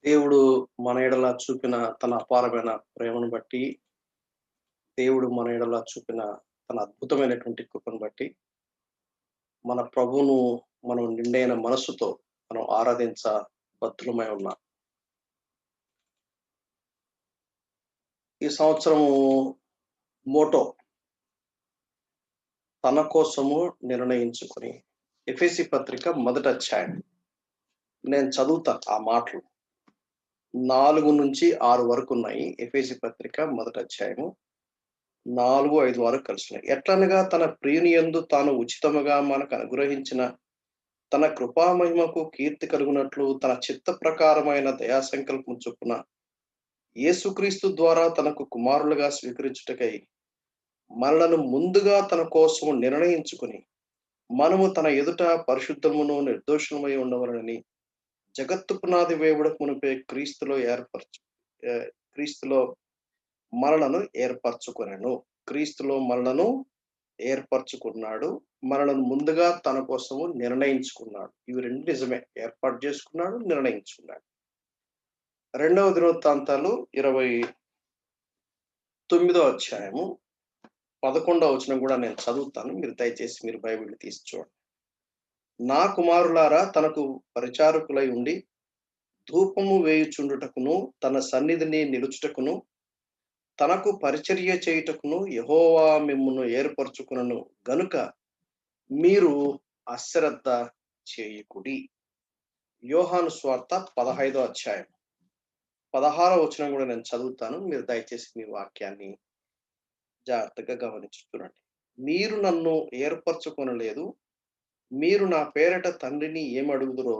దేవుడు మన ఎడల చూపిన తన అపారమైన ప్రేమను బట్టి, దేవుడు మన ఎడల చూపిన తన అద్భుతమైనటువంటి కృపను బట్టి, మన ప్రభువును మనం నిండైన మనస్సుతో మనం ఆరాధించ బద్ధులమై ఉన్నాం. ఈ సంవత్సరము మోటో తన కోసము నిర్ణయించుకొని ఎఫెసీ పత్రిక మొదటి అధ్యాయం నేను చదువుతా ఆ మాటలు 4-6 వరకు ఉన్నాయి. ఎఫెసీ పత్రిక మొదటి అధ్యాయము 4-5 వరకు కలిసినాయి. ఎట్లనగా తన ప్రియుని యందు తాను ఉచితముగా మనకు అనుగ్రహించిన తన కృపామహిమకు కీర్తి కలుగునట్లు తన చిత్త ప్రకారమైన దయా సంకల్పం చొప్పున యేసుక్రీస్తు ద్వారా తనకు కుమారులుగా స్వీకరించుటకై మనలను ముందుగా తన కోసము నిర్ణయించుకుని మనము తన ఎదుట పరిశుద్ధమును నిర్దోషులమై ఉండవలనని జగత్తు పునాది వేవుడకు మునిపే క్రీస్తులో మనలను ఏర్పరచుకొనెను. క్రీస్తులో మనలను ఏర్పరచుకున్నాడు, మనలను ముందుగా తన కోసము నిర్ణయించుకున్నాడు. ఇవి రెండు నిజమే. ఏర్పాటు చేసుకున్నాడు, నిర్ణయించుకున్నాడు. 2వ దినవృత్తాంతాలు 29వ అధ్యాయము 11వ వచనం కూడా నేను చదువుతాను. మీరు దయచేసి మీరు బైబిల్ తీసి చూడండి. నా కుమారులారా, తనకు పరిచారకులై ఉండి ధూపము వేయుచుండుటకును తన సన్నిధిని నిలుచుటకును తనకు పరిచర్య చేయుటకును యెహోవా మిమ్మును ఏర్పరచుకునను గనుక మీరు అశ్రద్ధ చేయకుడి. యోహాను స్వార్త 15వ అధ్యాయం 16వ వచనం కూడా నేను చదువుతాను. మీరు దయచేసి మీ వాక్యాన్ని జాగ్రత్తగా గమనించుతున్నాండి. మీరు నన్ను ఏర్పరచుకొనలేదు, మీరు నా పేరట తండ్రిని ఏమడుగుదురో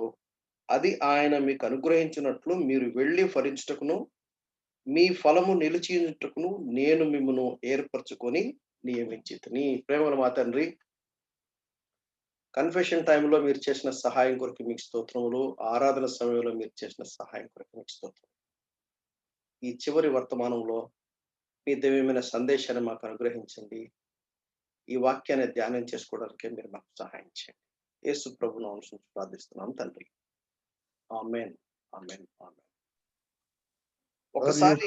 అది ఆయన మీకు అనుగ్రహించినట్లు మీరు వెళ్ళి ఫలించుటకును మీ ఫలము నిలిచియుటకును నేను మిమ్మును ఏర్పరచుకొని నియమించితిని. ప్రేమల మా తండ్రి, కన్ఫెషన్ టైంలో మీరు చేసిన సహాయం కొరకు మీకు స్తోత్రములు. ఆరాధన సమయంలో మీరు చేసిన సహాయం కొరకు మీకు స్తోత్రం. ఈ చివరి వర్తమానంలో మీ దివ్యమైన సందేశాన్ని మాకు అనుగ్రహించండి. ఈ వాక్యాన్ని ధ్యానం చేసుకోవడానికి మీరు మాకు సహాయం చేయండి. యేసు ప్రభు నామమున ప్రార్థిస్తున్నాం తండ్రి. ఆమేన్, ఆమేన్, ఆమేన్. ఒకసారి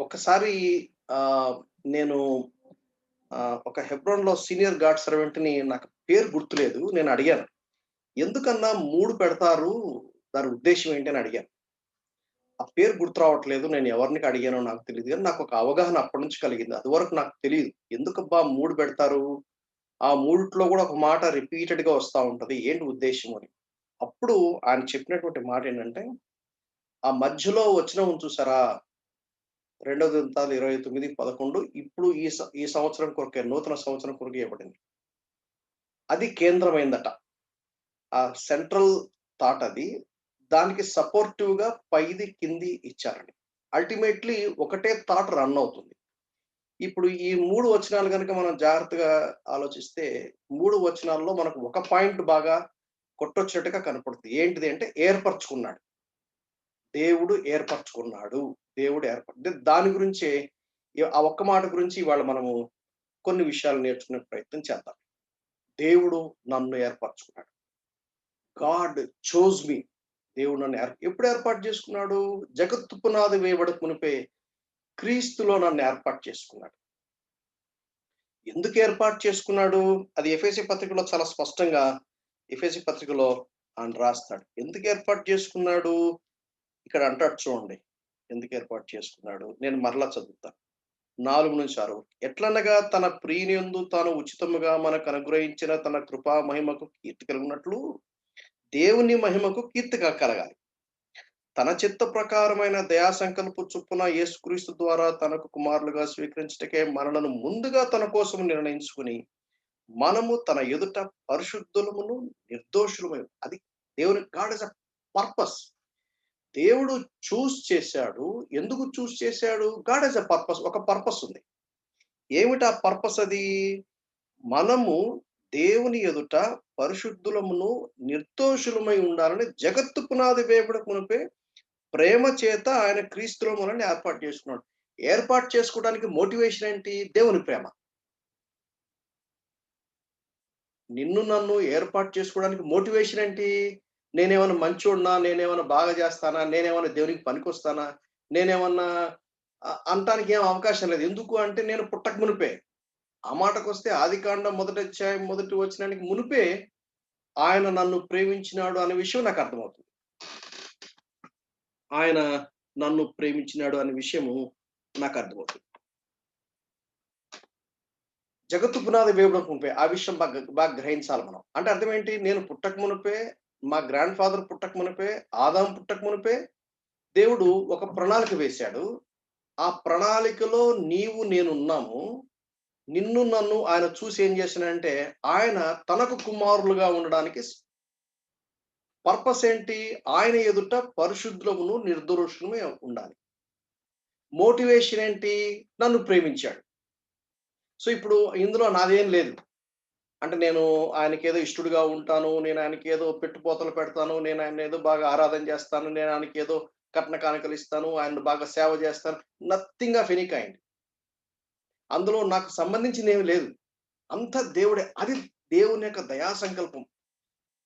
ఒకసారి నేను ఒక హెబ్రోన్లో సీనియర్ గాడ్ సర్వెంట్ ని, నాకు పేరు గుర్తులేదు, నేను అడిగాను, ఎందుకన్నా 3 పెడతారు, దాని ఉద్దేశం ఏంటి అని అడిగాను. ఆ పేరు గుర్తు రావట్లేదు, నేను ఎవరిని అడిగానో నాకు తెలియదు, కానీ నాకు ఒక అవగాహన అప్పటి నుంచి కలిగింది. అది వరకు నాకు తెలియదు ఎందుకబ్బా 3 పెడతారు, ఆ 3లో కూడా ఒక మాట రిపీటెడ్ గా వస్తూ ఉంటది, ఏంటి ఉద్దేశం అని. అప్పుడు ఆయన చెప్పినటువంటి మాట ఏంటంటే, ఆ మధ్యలో వచ్చిన చూసారా 2వ దినవృత్తాలు 29:11 ఇప్పుడు ఈ సంవత్సరం కొరకే, నూతన సంవత్సరం కొరకు ఇవ్వబడింది. అది కేంద్రమైందట. ఆ సెంట్రల్ థాట్ అది. దానికి సపోర్టివ్ గా పైది కింది ఇచ్చారండి. అల్టిమేట్లీ ఒకటే థాట్ రన్ అవుతుంది. ఇప్పుడు ఈ 3 వచనాలు కనుక మనం జాగ్రత్తగా ఆలోచిస్తే 3 వచనాల్లో మనకు ఒక పాయింట్ బాగా కొట్టొచ్చినట్టుగా కనపడుతుంది. ఏంటిది అంటే, ఏర్పరచుకున్నాడు. దేవుడు ఏర్పరచుకున్నాడు. దాని గురించే ఆ ఒక్క మాట గురించి ఇవాళ మనము కొన్ని విషయాలు నేర్చుకునే ప్రయత్నం చేద్దాం. దేవుడు నన్ను ఏర్పరచుకున్నాడు. గాడ్ చోజ్ మీ. దేవుడు నన్ను ఎప్పుడు ఏర్పాటు చేసుకున్నాడు? జగత్తు పునాది వేయబడక మునిపే క్రీస్తులో నన్ను ఏర్పాటు చేసుకున్నాడు. ఎందుకు ఏర్పాటు చేసుకున్నాడు? అది ఎఫెసీ పత్రికలో చాలా స్పష్టంగా ఎఫెసీ పత్రికలో ఆయన రాస్తాడు. ఎందుకు ఏర్పాటు చేసుకున్నాడు? ఇక్కడ అంటాడు చూడండి, ఎందుకు ఏర్పాటు చేసుకున్నాడు. నేను మరలా చదువుతాను 4-6. ఎట్లనగా తన ప్రియుని యందు తాను ఉచితముగా మనకు అనుగ్రహించిన తన కృపా మహిమకు కీర్తి కలిగినట్లు దేవుని మహిమకు కీర్తి కలగాలి. తన చిత్త ప్రకారమైన దయా సంకల్ప చొప్పున యేసుక్రీస్తు ద్వారా తనకు కుమారులుగా స్వీకరించటకే మనలను ముందుగా తన కోసం నిర్ణయించుకుని మనము తన ఎదుట పరిశుద్ధులమును నిర్దోషులము. అది దేవుని గాడ్ ఇస్ అ పర్పస్. దేవుడు చూస్ చేశాడు. ఎందుకు చూస్ చేశాడు? God is a purpose. ఒక పర్పస్ ఉంది. ఏమిటి ఆ పర్పస్? అది మనము దేవుని ఎదుట పరిశుద్ధులమును నిర్దోషులమై ఉండాలని జగత్తు పునాది వేయబడక మునిపే ప్రేమ చేత ఆయన క్రీస్తులో మనల్ని ఏర్పాటు చేసుకున్నాడు. ఏర్పాటు చేసుకోవడానికి మోటివేషన్ ఏంటి? దేవుని ప్రేమ. నిన్ను నన్ను ఏర్పాటు చేసుకోవడానికి మోటివేషన్ ఏంటి? నేనేమన్నా మంచోడినా? నేనేమన్నా బాగా చేస్తానా? నేనేమన్నా దేవునికి పనికొస్తానా? నేనేమన్నా అనటానికి ఏం అవకాశం లేదు. ఎందుకు అంటే నేను పుట్టక మునుపే. ఆ మాటకొస్తే ఆదికాండం మొదటి అధ్యాయం మొదటి వచనానికి మునుపే ఆయన నన్ను ప్రేమించినాడు అనే విషయం నాకు అర్థమవుతుంది. ఆయన నన్ను ప్రేమించినాడు అనే విషయము నాకు అర్థమవుతుంది. జగత్తు పునాది వేయబడక మునుపే ఆ విషయం బాగా గ్రహించాలి మనం. అంటే అర్థం ఏంటి? నేను పుట్టక మునుపే, మా గ్రాండ్ ఫాదర్ పుట్టక మునుపే, ఆదాము పుట్టక మునుపే దేవుడు ఒక ప్రణాళిక వేశాడు. ఆ ప్రణాళికలో నీవు నేనున్నాము. నిన్ను నన్ను ఆయన చూసి ఏం చేశాడంటే, ఆయన తనకు కుమారులుగా ఉండడానికి పర్పస్ ఏంటి? ఆయన ఎదుట పరిశుద్ధులమును, నిర్దోషులమే ఉండాలి. మోటివేషన్ ఏంటి? నన్ను ప్రేమించాడు. సో, ఇప్పుడు ఇందులో నాదేం లేదు. అంటే నేను ఆయనకేదో ఇష్టుడిగా ఉంటాను. నేను ఆయనకేదో పెట్టుపోతలు పెడతాను. నేను ఆయన్నేదో బాగా ఆరాధన చేస్తాను. నేను ఆయనకేదో కట్న కానుకలు ఇస్తాను. ఆయన్ని బాగా సేవ చేస్తాను. Nothing of any kind. అందులో నాకు సంబంధించిందేమి లేదు. అంతా దేవుడే. అది దేవుని యొక్క దయా సంకల్పం.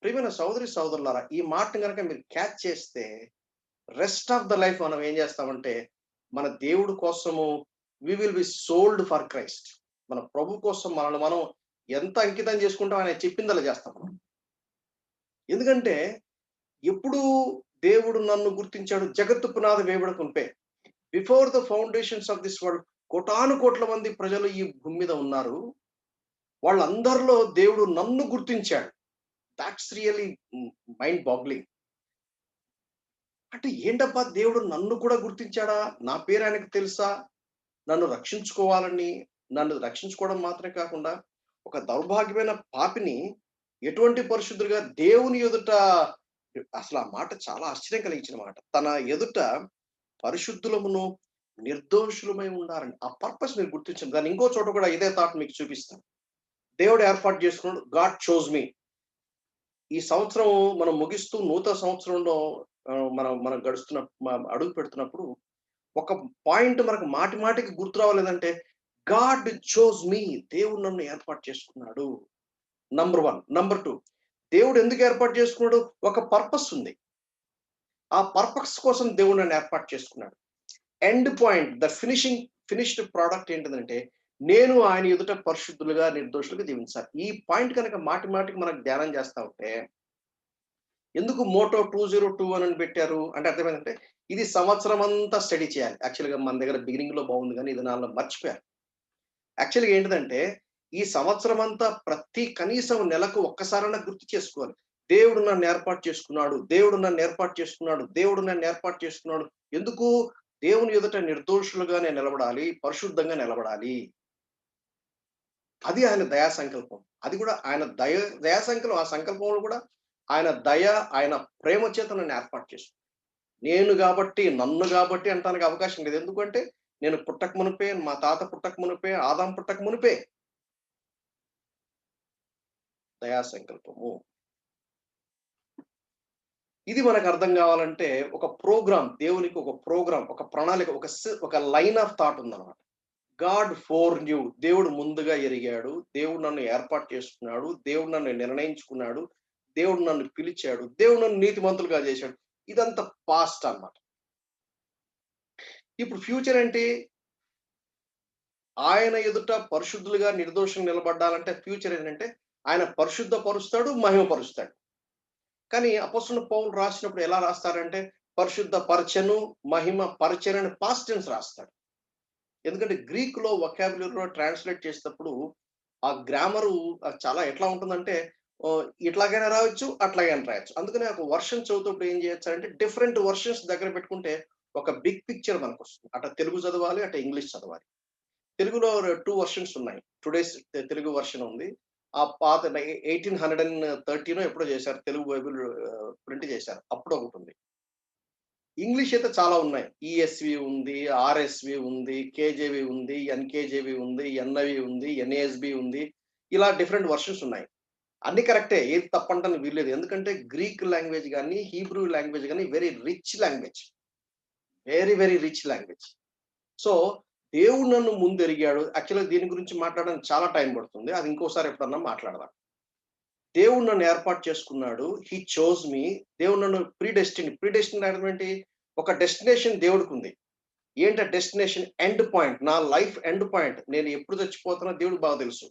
ప్రియమైన సహోదరి, సహోదరులారా, ఈ మాటను గనక మీరు క్యాచ్ చేస్తే రెస్ట్ ఆఫ్ ద లైఫ్ మనం ఏం చేస్తామంటే, మన దేవుడి కోసము we will be sold for Christ. మన ప్రభు కోసం మనల్ని మనం ఎంత అంకితం చేసుకుంటాం ఆయన చెప్పిందలా చేస్తాం మనం. ఎందుకంటే ఎప్పుడు దేవుడు నన్ను గుర్తించాడు జగత్తు పునాది వేయబడక మునుపే. Before the foundations of this world కోటాను కోట్ల మంది ప్రజలు ఈ భూమి మీద ఉన్నారు. వాళ్ళందరిలో దేవుడు నన్ను గుర్తించాడు. That's really mind boggling. అంటే ఏంటబ్బా దేవుడు నన్ను కూడా గుర్తించాడా? నా పేరు ఆయనకు తెలుసా? నన్ను రక్షించుకోవాలని, నన్ను రక్షించుకోవడం మాత్రమే కాకుండా, ఒక దౌర్భాగ్యమైన పాపిని ఎటువంటి పరిశుద్ధులుగా దేవుని ఎదుట అసలు ఆ మాట చాలా ఆశ్చర్యం కలిగించిన మాట. తన ఎదుట పరిశుద్ధులమును, నిర్దోషులమై ఉండాలని. ఆ పర్పస్ మీరు గుర్తించండి. దాన్ని ఇంకో చోట కూడా ఇదే థాట్ మీకు చూపిస్తాను. దేవుడు ఏర్పాటు చేసుకున్నాడు. గాడ్ చోజ్ మీ. ఈ సంవత్సరం మనం ముగిస్తూ నూతన సంవత్సరంలో మనం మనం గడుస్తున్న అడుగు పెడుతున్నప్పుడు ఒక పాయింట్ మనకు మాటి మాటికి గుర్తు రావాలేదంటే గాడ్ చోజ్ మీ. దేవుడు నన్ను ఏర్పాటు చేసుకున్నాడు. నంబర్ 1. నంబర్ 2, దేవుడు ఎందుకు ఏర్పాటు చేసుకున్నాడు? ఒక పర్పస్ ఉంది. ఆ పర్పస్ కోసం దేవుడు నన్ను ఏర్పాటు చేసుకున్నాడు. End point, the finished product ఏంటిదంటే నేను ఆయన ఎదుట పరిశుద్ధులుగా, నిర్దోషులుగా జీవించాలి. ఈ పాయింట్ కనుక మాటి మాటికి మనకు ధ్యానం చేస్తా ఉంటే ఎందుకు మోటో 2021 అని పెట్టారు? అంటే అర్థమైందంటే ఇది సంవత్సరం అంతా స్టడీ చేయాలి. యాక్చువల్‌గా మన దగ్గర బిగినింగ్‌లో బాగుంది గానీ, ఇది నాలో మర్చిపోయారు. యాక్చువల్‌గా ఏంటిదంటే, ఈ సంవత్సరం అంతా ప్రతి కనీసం నెలకు ఒక్కసారన్నా గుర్తు చేసుకోవాలి. దేవుడు నన్ను ఏర్పాటు చేసుకున్నాడు. దేవుడు నన్ను ఏర్పాటు చేసుకున్నాడు. దేవుడు నన్ను ఏర్పాటు చేసుకున్నాడు. ఎందుకు? దేవుని ఎదుట నిర్దోషులుగా నేను నిలబడాలి. పరిశుద్ధంగా నిలబడాలి. అది ఆయన దయా సంకల్పం. అది కూడా ఆయన దయా సంకల్పం. ఆ సంకల్పంలో కూడా ఆయన దయ, ఆయన ప్రేమ చేత నన్ను ఏర్పాటు చేసుకున్నాడు. నేను గాబట్టి, నన్ను గాబట్టి అనటానికి అవకాశం లేదు. ఎందుకంటే నేను పుట్టక మునుపే, మా తాత పుట్టక మునుపే, ఆదాం పుట్టక మునుపే దయా సంకల్పము. ఇది మనకు అర్థం గావాలంటే ఒక ప్రోగ్రామ్, దేవునికి ఒక ప్రోగ్రామ్, ఒక ప్రణాళిక, ఒక లైన్ ఆఫ్ థాట్ ఉందన్నమాట. God four new. దేవుడు ముందుగా ఎరిగాడు. దేవుడు నన్ను ఏర్పాటు చేసుకున్నాడు. దేవుడు నన్ను నిర్ణయించుకున్నాడు. దేవుడు నన్ను పిలిచాడు. దేవుడు నన్ను నీతిమంతులుగా చేశాడు. ఇదంతా పాస్ట్ అన్నమాట. ఇప్పుడు ఫ్యూచర్ ఏంటి? ఆయన ఎదుట పరిశుద్ధులుగా, నిర్దోషంగా నిలబడ్డాలంటే ఫ్యూచర్ ఏంటంటే ఆయన పరిశుద్ధపరుస్తాడు, మహిమపరుస్తాడు. కానీ అపోస్తలుడు పౌలు రాసినప్పుడు ఎలా రాస్తారంటే పరిశుద్ధ పరచెను, మహిమ పరచెను అని పాస్ట్ టెన్స్ రాస్తాడు. ఎందుకంటే గ్రీక్‌లో వొకాబులరీలో ట్రాన్స్‌లేట్ చేసేటప్పుడు ఆ గ్రామరు చాలా ఎట్లా ఉంటుందంటే ఇట్లాగైనా రాయొచ్చు, అట్లాగైనా రాయొచ్చు. అందుకనే ఒక వర్షన్ చదువుతున్నప్పుడు ఏం చేయొచ్చంటే డిఫరెంట్ వర్షన్స్ దగ్గర పెట్టుకుంటే ఒక బిగ్ పిక్చర్ మనకొస్తుంది. అటు తెలుగు చదవాలి, అటు ఇంగ్లీష్ చదవాలి. తెలుగులో 2 వర్షన్స్ ఉన్నాయి. టుడేస్ తెలుగు వర్షన్ ఉంది. ఆ పాత 1813 ఎప్పుడో చేశారు. తెలుగు బైబిల్ ప్రింట్ చేశారు. అప్పుడు ఒకటుంది. ఇంగ్లీష్ అయితే చాలా ఉన్నాయి. ఈఎస్‌వి ఉంది, ఆర్ఎస్‌వి ఉంది, కేజేవి ఉంది, ఎన్‌కేజేవి ఉంది, ఎన్‌ఐవి ఉంది, ఎన్‌ఏఎస్‌బి ఉంది. ఇలా డిఫరెంట్ వర్షన్స్ ఉన్నాయి. అన్ని కరెక్టే. ఏది తప్పంటానికి వీల్లేదు. ఎందుకంటే గ్రీక్ లాంగ్వేజ్ గాని, హీబ్రూ లాంగ్వేజ్ గాని very rich language. Very, very rich language. So, దేవుడు నన్ను ముందెరిగాడు. యాక్చువల్‌గా దీని గురించి మాట్లాడడానికి చాలా టైం పడుతుంది. అది ఇంకోసారి ఎప్పుడన్నా మాట్లాడదాం. దేవుడు నన్ను ఏర్పాటు చేసుకున్నాడు. హి చోజ్ మీ. దేవుడు నన్ను ప్రీ డెస్టినీ అర్థం ఏంటి? ఒక డెస్టినేషన్ దేవుడికుంది. ఏంటి ఆ డెస్టినేషన్? End point. నా లైఫ్ ఎండ్ పాయింట్. నేను ఎప్పుడు చచ్చిపోతానో దేవుడికి బాగా తెలుసు.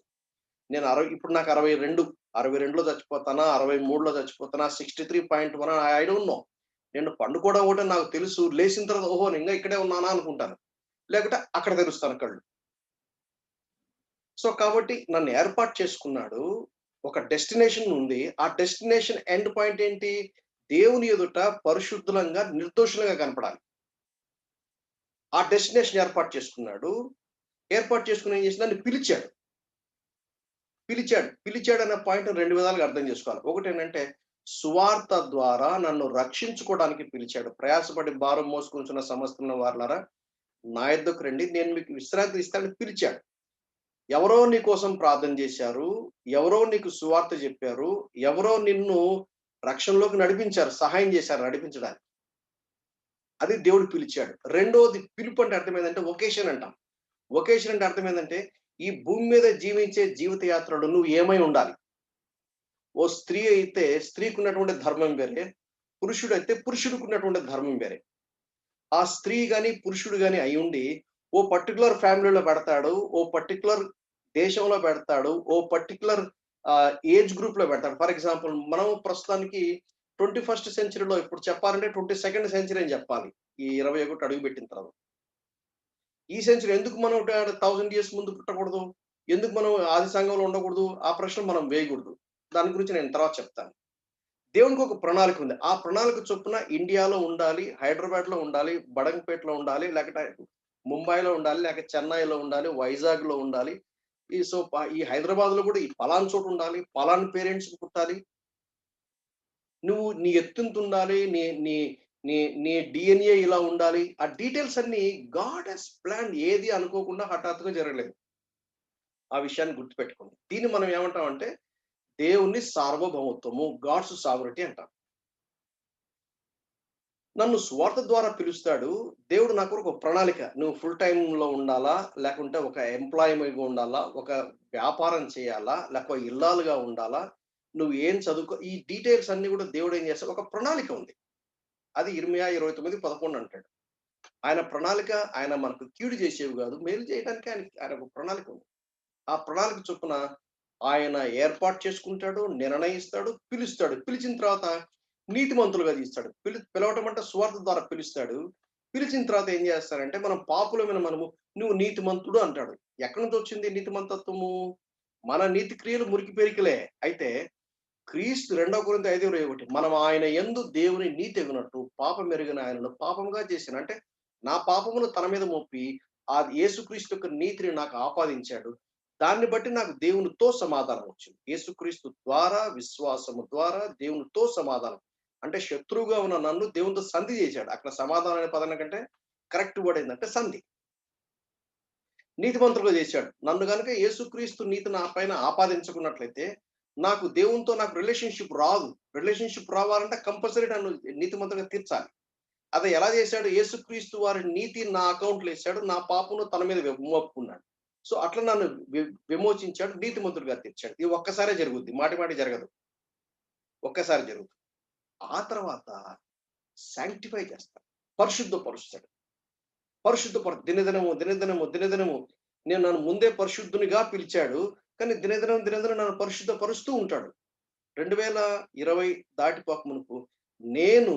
నేను ఇప్పుడు నాకు 62. 62లో చచ్చిపోతానా? 63లో చచ్చిపోతానా? 63.1 ఐ డోంట్ నో. నేను పండుకోవడం ఒకటే నాకు తెలుసు. లేచిన తర్వాత ఓహో! నేను ఇంకా ఇక్కడే ఉన్నానా అనుకుంటాను. లేకపోతే అక్కడ తెరుస్తాను కళ్ళు. సో, కాబట్టి నన్ను ఏర్పాటు చేసుకున్నాడు. ఒక డెస్టినేషన్ ఉంది. ఆ డెస్టినేషన్ ఎండ్ పాయింట్ ఏంటి? దేవుని ఎదుట పరిశుద్ధులంగా, నిర్దోషులంగా కనపడాలి. ఆ డెస్టినేషన్ ఏర్పాటు చేసుకున్నాడు. ఏర్పాటు చేసుకొని ఏం చేసి నన్ను పిలిచాడు. పిలిచాడన్న పాయింట్ 2 విధాలుగా అర్థం చేసుకోవాలి. ఒకటేంటంటే సువార్త ద్వారా నన్ను రక్షించుకోవడానికి పిలిచాడు. ప్రయాసపడి భారం మోసుకొనుచున్న సమస్తమైన వారలారా నా యొద్దకు రండి. నేను మీకు విశ్రాంతి ఇస్తానని పిలిచాడు. ఎవరో నీ కోసం ప్రార్థన చేశారు. ఎవరో నీకు సువార్త చెప్పారు. ఎవరో నిన్ను రక్షణలోకి నడిపించారు. సహాయం చేశారు నడిపించడానికి. అది దేవుడు పిలిచాడు. రెండోది పిలుపు అంటే అర్థం ఏందంటే వొకేషన్ అంటాం. వొకేషన్ అంటే అర్థం ఏందంటే ఈ భూమి మీద జీవించే జీవిత యాత్రలో నువ్వు ఏమై ఉండాలి? ఓ స్త్రీ అయితే స్త్రీకున్నటువంటి ధర్మం వేరే. పురుషుడైతే పురుషుడికున్నటువంటి ధర్మం వేరే. ఆ స్త్రీ గాని, పురుషుడు గాని అయ్యుండి ఓ పర్టిక్యులర్ ఫ్యామిలీలో పెడతాడు. ఓ పర్టిక్యులర్ దేశంలో పెడతాడు. ఓ పర్టిక్యులర్ ఏజ్ గ్రూప్‌లో పెడతాడు. ఫర్ ఎగ్జాంపుల్ మనం ప్రస్తుతానికి 21st సెంచరీలో ఇప్పుడు చెప్పాలంటే 22nd సెంచరీ అని చెప్పాలి. ఈ 21 అడుగుపెట్టిన తర్వాత. ఈ సెంచరీ ఎందుకు మనం 1000 ఇయర్స్ ముందు పుట్టకూడదు? ఎందుకు మనం ఆది సంఘంలో ఉండకూడదు? ఆ ప్రశ్న మనం వేయకూడదు. దాని గురించి నేను తర్వాత చెప్తాను. దేవునికి ఒక ప్రణాళిక ఉంది. ఆ ప్రణాళిక చొప్పున ఇండియాలో ఉండాలి, హైదరాబాద్‌లో ఉండాలి, బడంగపేటలో ఉండాలి, లేకపోతే ముంబైలో ఉండాలి, లేకపోతే చెన్నైలో ఉండాలి, వైజాగ్‌లో ఉండాలి. ఈ హైదరాబాద్‌లో కూడా ఈ పలానా చోట ఉండాలి, పలానా పేరెంట్స్‌కి పుట్టాలి. నువ్వు నీ ఎత్తింత ఉండాలి, నీ నీ నీ నీ డీఎన్ఏ ఇలా ఉండాలి. ఆ డీటెయిల్స్ అన్నీ గాడ్ హస్ ప్లాన్డ్ ఏది అనుకోకుండా హఠాత్తుగా జరగలేదు. ఆ విషయాన్ని గుర్తుపెట్టుకోండి. దీన్ని మనం ఏమంటామంటే దేవుని సార్వభౌమత్వము, గాడ్స్ సావరిటీ అంటాం. నన్ను సువార్త ద్వారా పిలుస్తాడు. దేవుడు నా కొరకు ఒక ప్రణాళిక. నువ్వు ఫుల్ టైమ్‌లో ఉండాలా? లేకుంటే ఒక ఎంప్లాయీగా ఉండాలా? ఒక వ్యాపారం చేయాలా? లేకపోతే ఇల్లాలుగా ఉండాలా? నువ్వు ఏం చదువుకో ఈ డీటెయిల్స్ అన్నీ కూడా దేవుడు ఏం చేస్తాడు? ఒక ప్రణాళిక ఉంది. అది ఇర్మియా 29:11 అంటాడు. ఆయన ప్రణాళిక ఆయన మనకు కీడు చేసేవి కాదు. మేలు చేయడానికి ఆయన ఒక ప్రణాళిక ఉంది. ఆ ప్రణాళిక చొప్పున ఆయన ఏర్పాటు చేసుకుంటాడు, నిర్ణయిస్తాడు, పిలుస్తాడు. పిలిచిన తర్వాత నీతిమంతులుగా తీస్తాడు. పిలవటం అంటే సువార్త ద్వారా పిలుస్తాడు. పిలిచిన తర్వాత ఏం చేస్తారంటే మనం పాపులమైన మనము నువ్వు నీతిమంతుడు అంటాడు. ఎక్కడి నుంచి వచ్చింది నీతిమంతత్వము? మన నీతి క్రియలు మురికి పేరికలే. అయితే క్రీస్తు 2 కొరింథీ 5:21 మనం ఆయన యందు దేవుని నీతి ఎగునట్టు పాపమెరుగని ఆయనను పాపముగా చేసిన అంటే నా పాపమును తన మీద మోపి ఆ యేసుక్రీస్తు యొక్క నీతిని నాకు ఆపాదించాడు. దాన్ని బట్టి నాకు దేవునితో సమాధానం వచ్చింది. యేసుక్రీస్తు ద్వారా విశ్వాసము ద్వారా దేవునితో సమాధానం. అంటే శత్రువుగా ఉన్న నన్ను దేవునితో సంధి చేశాడు. అక్కడ సమాధానం అనే పదం కంటే కరెక్ట్ వర్డ్ ఏందంటే సంధి. నీతిమంతులుగా చేశాడు. నన్ను గనుక యేసుక్రీస్తు నీతి నా పైన ఆపాదించుకున్నట్లయితే నాకు దేవునితో నాకు రిలేషన్‌షిప్ రాదు. రిలేషన్‌షిప్ రావాలంటే కంపల్సరీ నన్ను నీతిమంతులుగా తీర్చాలి. అది ఎలా చేశాడు? యేసుక్రీస్తు వారి నీతి నా అకౌంట్‌లో ఎసాడు. నా పాపమును తన మీద మోపుకున్నాడు. సో, అట్లా నన్ను విమోచించాడు. నీతిమంతుడిగా తీర్చాడు. ఇది ఒక్కసారే జరుగుద్ది. మాటి మాటికి జరగదు. ఒక్కసారి జరుగుతుంది. ఆ తర్వాత సాంక్టిఫై చేస్తాడు. పరిశుద్ధపరుస్తాడు. దినదినము నన్ను ముందే పరిశుద్ధునిగా పిలిచాడు. కానీ దినదినం నన్ను పరిశుద్ధపరుస్తూ ఉంటాడు. 2020 దాటిపోక మునుపు నేను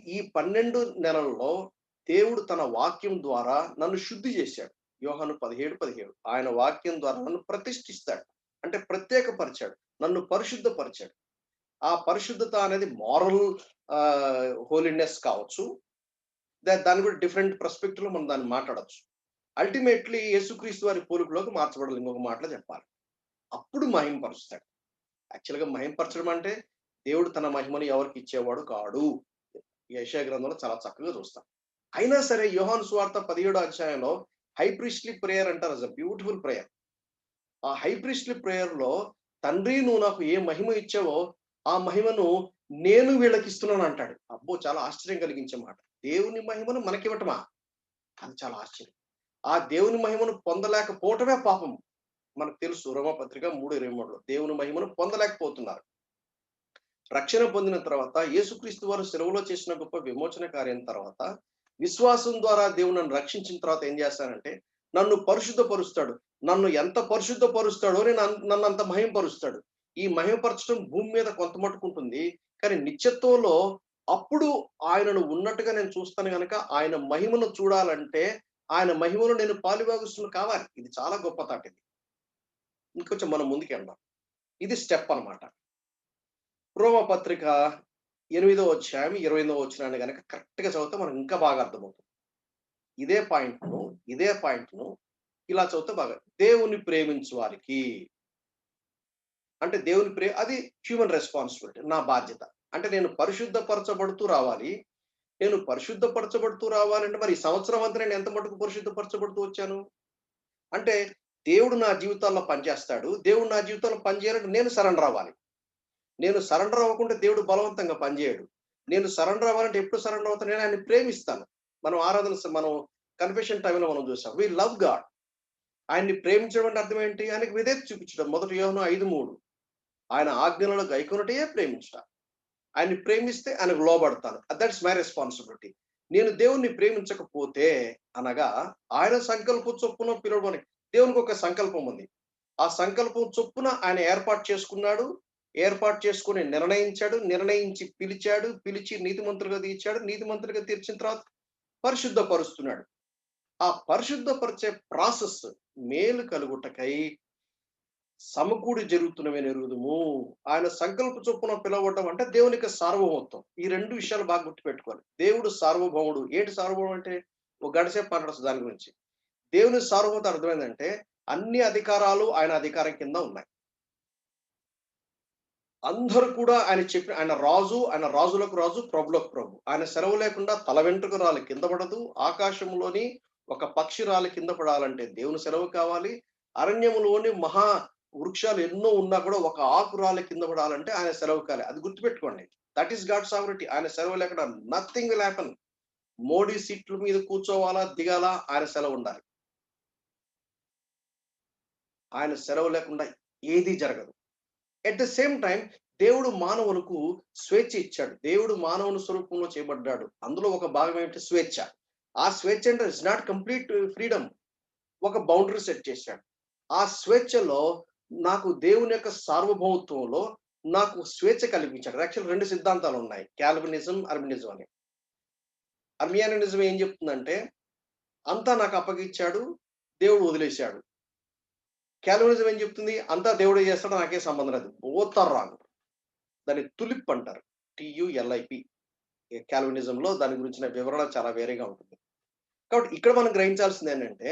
ఈ 12 నెలల్లో దేవుడు తన వాక్యం ద్వారా నన్ను శుద్ధి చేశాడు. యోహాను 17:17 ఆయన వాక్యం ద్వారా నన్ను ప్రతిష్ఠిస్తాడు. అంటే ప్రత్యేకపరిచాడు. నన్ను పరిశుద్ధపరిచాడు. ఆ పరిశుద్ధత అనేది మోరల్ హోలీనెస్ కావచ్చు. దాన్ని కూడా డిఫరెంట్ పర్స్పెక్టివ్‌లో మనం దాన్ని మాట్లాడొచ్చు. అల్టిమేట్‌లీ యేసుక్రీస్తు వారి పోలికలోకి మార్చబడాలి. ఇంకొక మాటలో చెప్పాలి. అప్పుడు మహిమపరుస్తాడు. యాక్చువల్‌గా మహిమపరచడం అంటే దేవుడు తన మహిమను ఎవరికి ఇచ్చేవాడు కాడు. యెషయా గ్రంథంలో చాలా చక్కగా చూస్తాం. అయినా సరే యోహాను సువార్త 17 అధ్యాయంలో హై ప్రీస్ట్‌లీ ప్రేయర్ అంటారు. అస్ ఎ బ్యూటిఫుల్ ప్రేయర్. ఆ హై ప్రీస్ట్‌లీ ప్రేయర్‌లో తండ్రి నువ్వు నాకు ఏ మహిమ ఇచ్చావో ఆ మహిమను నేను వీళ్ళకి ఇస్తున్నాను అంటాడు. అబ్బో! చాలా ఆశ్చర్యం కలిగించే మాట. దేవుని మహిమను మనకివ్వటమా? అది చాలా ఆశ్చర్యం. ఆ దేవుని మహిమను పొందలేకపోవటమే పాపం. మనకు తెలుసు రోమపత్రిక 3:23లో దేవుని మహిమను పొందలేకపోతున్నారు. రక్షణ పొందిన తర్వాత యేసుక్రీస్తు వారు సెలవులో చేసిన గొప్ప విమోచన కార్యం తర్వాత విశ్వాసం ద్వారా దేవుడు నన్ను రక్షించిన తర్వాత ఏం చేస్తానంటే నన్ను పరిశుద్ధపరుస్తాడు. నన్ను ఎంత పరిశుద్ధపరుస్తాడో నన్ను అంత మహిమపరుస్తాడు. ఈ మహిమపరచడం భూమి మీద కొంత మట్టుకుంటుంది. కానీ నిత్యత్వంలో అప్పుడు ఆయనను ఉన్నట్టుగా నేను చూస్తాను గనక ఆయన మహిమను చూడాలంటే ఆయన మహిమను నేను పాలుభాగస్తులు కావాలి. ఇది చాలా గొప్ప తాట ఇది. ఇంకొంచెం మనం ముందుకెళ్దాం. ఇది స్టెప్ అన్నమాట. రోమపత్రిక 8వ అధ్యాయం 28వ వచనాన్ని గనక కరెక్ట్‌గా చదివితే మనకు ఇంకా బాగా అర్థమవుతుంది. ఇదే పాయింట్‌ను ఇలా చదివితే బాగా దేవుని ప్రేమించు వారికి అంటే అది హ్యూమన్ రెస్పాన్సిబిలిటీ. నా బాధ్యత. అంటే నేను పరిశుద్ధపరచబడుతూ రావాలి. నేను పరిశుద్ధపరచబడుతూ రావాలంటే మరి ఈ సంవత్సరం అంతా నేను ఎంత మటుకు పరిశుద్ధపరచబడుతూ వచ్చాను? అంటే దేవుడు నా జీవితాల్లో పనిచేస్తాడు. దేవుడు నా జీవితంలో పనిచేయాలంటే నేను సరెండర్ అవ్వాలి. నేను సరెండర్ అవ్వకుంటే దేవుడు బలవంతంగా పనిచేయడు. నేను సరెండర్ అవ్వాలంటే ఎప్పుడు సరెండర్ అవుతాను? నేను ఆయన్ని ప్రేమిస్తాను. మనం కన్ఫెషన్ టైమ్‌లో మనం చూసాం. We love God. ఆయన్ని ప్రేమించడం అంటే అర్థం ఏంటి? ఆయనకి విధేయత చూపించడం. 1 యోహాను 5:3 ఆయన ఆజ్ఞలను గైకొనుటయే ప్రేమించుట. ఆయన్ని ప్రేమిస్తే ఆయనకు లోబడతాను. That's my responsibility. నేను దేవుణ్ణి ప్రేమించకపోతే అనగా ఆయన సంకల్పం చొప్పున పిలవమని దేవునికి ఒక సంకల్పం ఉంది. ఆ సంకల్పం చొప్పున ఆయన ఏర్పాటు చేసుకున్నాడు. ఏర్పాటు చేసుకొని నిర్ణయించాడు. నిర్ణయించి పిలిచాడు. పిలిచి నీతిమంతులుగా తీర్చాడు. నీతిమంతులుగా తీర్చిన తర్వాత పరిశుద్ధపరుస్తున్నాడు. ఆ పరిశుద్ధపరిచే ప్రాసెస్ మేలు కలుగుటకై సమకూడి జరుగుతున్నవని ఎరుగుదుము. ఆయన సంకల్ప చొప్పున పిలవడం అంటే దేవునికి సార్వభౌమత్వం. ఈ 2 విషయాలు బాగా గుర్తుపెట్టుకోవాలి. దేవుడు సార్వభౌముడు. ఏంటి సార్వభౌముడు అంటే ఒక గంట సేపు మాట్లాడొచ్చు దాని గురించి. దేవుని సార్వభౌమత అర్థమైందంటే అన్ని అధికారాలు ఆయన అధికారం కింద ఉన్నాయి. అందరూ కూడా ఆయన రాజు, ఆయన రాజులకు రాజు, ప్రభులకు ప్రభు. ఆయన సెలవు లేకుండా తల వెంట్రుక రాలి కింద పడదు. ఆకాశంలోని ఒక పక్షి రాలి కింద పడాలంటే దేవుని సెలవు కావాలి. అరణ్యములోని మహా వృక్షాలు ఎన్నో ఉన్నా కూడా ఒక ఆకు రాలి కింద పడాలంటే ఆయన సెలవు కావాలి. అది గుర్తుపెట్టుకోండి. That is God సావరిటీ. ఆయన సెలవు లేకుండా నథింగ్ విల్ హ్యాపెన్. మోడీ సీట్ల మీద కూర్చోవాలా, దిగాలా ఆయన సెలవు ఉండాలి. ఆయన సెలవు లేకుండా ఏదీ జరగదు. ఎట్ ద సేమ్ టైం దేవుడు మానవులకు స్వేచ్ఛ ఇచ్చాడు. దేవుడు మానవుని స్వరూపంలో చేయబడ్డాడు. అందులో ఒక భాగం ఏమిటి? స్వేచ్ఛ. ఆ స్వేచ్ఛ అంటే ఇట్స్ నాట్ కంప్లీట్ ఫ్రీడమ్. ఒక బౌండరీ సెట్ చేశాడు. ఆ స్వేచ్ఛలో నాకు దేవుని యొక్క సార్వభౌమత్వంలో నాకు స్వేచ్ఛ కల్పించాడు. యాక్చువల్ 2 సిద్ధాంతాలు ఉన్నాయి. కాల్వినిజం, అర్మినిజం అని. అర్మియానిజం ఏం చెప్తుందంటే అంతా నాకు అప్పగిచ్చాడు, దేవుడు వదిలేశాడు. కాల్వినిజం ఏం చెప్తుంది? అంతా దేవుడే చేస్తాడు, నాకే సంబంధం లేదు. Both are wrong. దాన్ని తులిప్ అంటారు. TULIP. కాల్వినిజంలో దాని గురించిన వివరణ చాలా వేరేగా ఉంటుంది. కాబట్టి ఇక్కడ మనం గ్రహించాల్సింది ఏంటంటే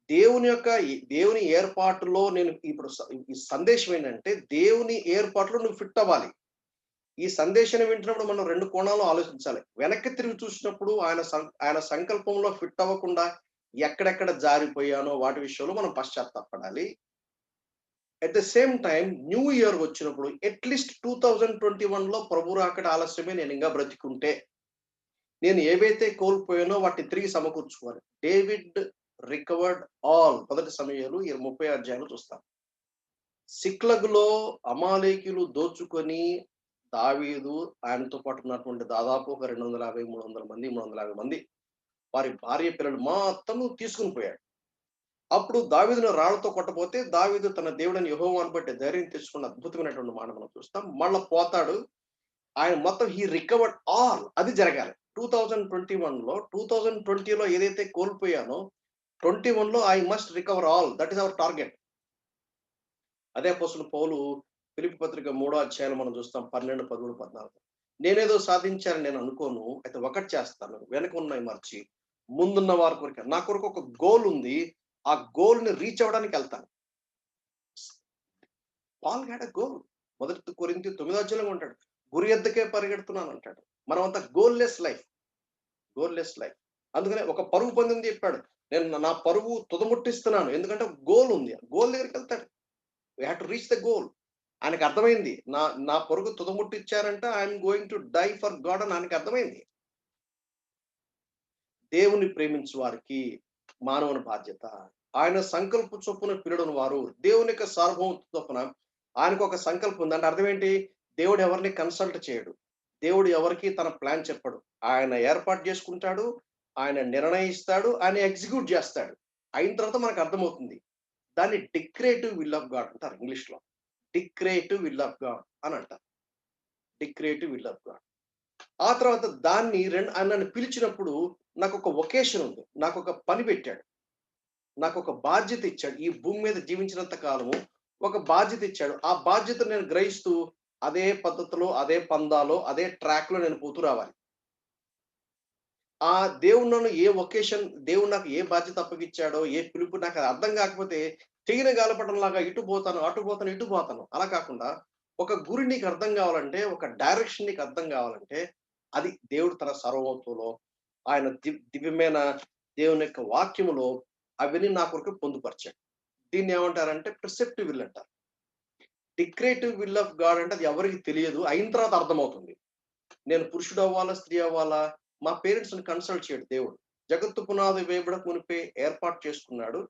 దేవుని ఏర్పాటులో నేను ఇప్పుడు ఈ సందేశం ఏంటంటే దేవుని ఏర్పాటులో నువ్వు ఫిట్ అవ్వాలి. ఈ సందేశాన్ని వింటున్నప్పుడు మనం 2 కోణాల్లో ఆలోచించాలి. వెనక్కి తిరిగి చూసినప్పుడు ఆయన సంకల్పంలో ఫిట్ అవ్వకుండా ఎక్కడెక్కడ జారిపోయానో వాటి విషయంలో మనం పశ్చాత్తాపడాలి. At the same time New Year వచ్చినప్పుడు అట్లీస్ట్ 2021లో ప్రభు రాకడ ఆలస్యమే నేను ఇంకా బ్రతికుంటే నేను ఏవైతే కోల్పోయానో వాటిని తిరిగి సమకూర్చుకోవాలి. David recovered all. 1 సమూయేలు 30 అధ్యాయంలో చూస్తాం. సిక్లగులో అమాలేకీయులు దోచుకొని దావీదు ఆయనతో పాటు ఉన్నటువంటి దాదాపు ఒక 250, 350 మంది వారి భార్య పిల్లలు మొత్తం తీసుకుని పోయాడు. అప్పుడు దావీదును రాళ్లతో కొట్టపోతే దావీదు తన దేవుడైన యెహోవాను బట్టి ధైర్యం తెచ్చుకున్న అద్భుతమైనటువంటి మాట మనం చూస్తాం. మళ్ళా పోతాడు. ఆయన మొత్తం హీ రికవర్డ్ ఆల్. అది జరగాలి. 2020లో ఏదైతే కోల్పోయానో 21లో I must recover all. That is our target. అదే అపోస్తలుడు పౌలు ఫిలిప్పీ పత్రిక 3వ అధ్యాయంలో మనం చూస్తాం 12, 13, 14. నేనేదో సాధించాలని నేను అనుకోను. అయితే ఒకటి చేస్తాను. వెనక ఉన్నవి మర్చి ముందున్న వారి కొరకు నా కొరకు ఒక గోల్ ఉంది. ఆ గోల్ ని రీచ్ అవ్వడానికి వెళ్తాను. Paul had a goal. 1 కొరింథీ 9వ అధ్యాయంలో ఉంటాడు. గురి ఎద్దకే పరిగెడుతున్నాను అంటాడు. మనమంతా గోల్లెస్ లైఫ్. అందుకనే ఒక పరుగు పందెం చెప్పాడు. నేను నా పరుగు తుదముట్టిస్తున్నాను. ఎందుకంటే గోల్ ఉంది. గోల్ దగ్గరికి వెళ్తాడు. We have to reach the goal. ఆయనకు అర్థమైంది. నా పరుగు తుదముట్టిచ్చారంటే I'm going to die for God అని ఆయనకు అర్థమైంది. దేవుని ప్రేమించు వారికి మానవుని బాధ్యత. ఆయన సంకల్ప చొప్పున పిలువని వారు. దేవుని యొక్క సార్వభౌమత్వం చొప్పున ఆయనకు ఒక సంకల్పం ఉంది. అంటే అర్థం ఏంటి? దేవుడు ఎవరిని కన్సల్ట్ చేయడు. దేవుడు ఎవరికీ తన ప్లాన్ చెప్పడు. ఆయన ఏర్పాటు చేసుకుంటాడు. ఆయన నిర్ణయిస్తాడు. ఆయన ఎగ్జిక్యూట్ చేస్తాడు. అయిన తర్వాత మనకు అర్థమవుతుంది. దాన్ని డిక్రేటివ్ విల్ ఆఫ్ గాడ్ అంటారు ఇంగ్లీష్‌లో. డిక్రేటివ్ విల్ ఆఫ్ గాడ్ అని అంటారు. డిక్రేటివ్ విల్ ఆఫ్ గాడ్. ఆ తర్వాత దాన్ని ఆయన నన్ను పిలిచినప్పుడు నాకొక వొకేషన్ ఉంది. నాకొక పని పెట్టాడు. నాకొక బాధ్యత ఇచ్చాడు. ఈ భూమి మీద జీవించినంత కాలము ఒక బాధ్యత ఇచ్చాడు. ఆ బాధ్యతను నేను గ్రహిస్తూ అదే పద్ధతిలో, అదే పందాలో, అదే ట్రాక్‌లో నేను పోతూ రావాలి. ఆ దేవుడు నన్ను ఏ వొకేషన్ దేవుడు నాకు ఏ బాధ్యత అప్పగిచ్చాడో, ఏ పిలుపు నాకు అది అర్థం కాకపోతే తెగిన గాలిపటంలాగా ఇటు పోతాను, అటు పోతాను, ఇటు పోతాను. అలా కాకుండా ఒక గురి నీకు అర్థం కావాలంటే, ఒక డైరెక్షన్ నీకు అర్థం కావాలంటే, అది దేవుడు తన సర్వోత్వంలో ఆయన దివ్యమైన దేవుని యొక్క వాక్యములో అవన్నీ నా కొరకు పొందుపరిచాడు. దీన్ని ఏమంటారంటే ప్రిసెప్టివ్ విల్ అంటారు. డిక్రేటివ్ విల్ ఆఫ్ గాడ్ అంటే అది ఎవరికీ తెలియదు. అయిన తర్వాత అర్థమవుతుంది. నేను పురుషుడు అవ్వాలా? స్త్రీ అవ్వాలా? మా పేరెంట్స్‌ని కన్సల్ట్ చేయడు దేవుడు. జగత్తు పునాది వేయబడక మునిపే ఏర్పాటు చేసుకున్నాడు.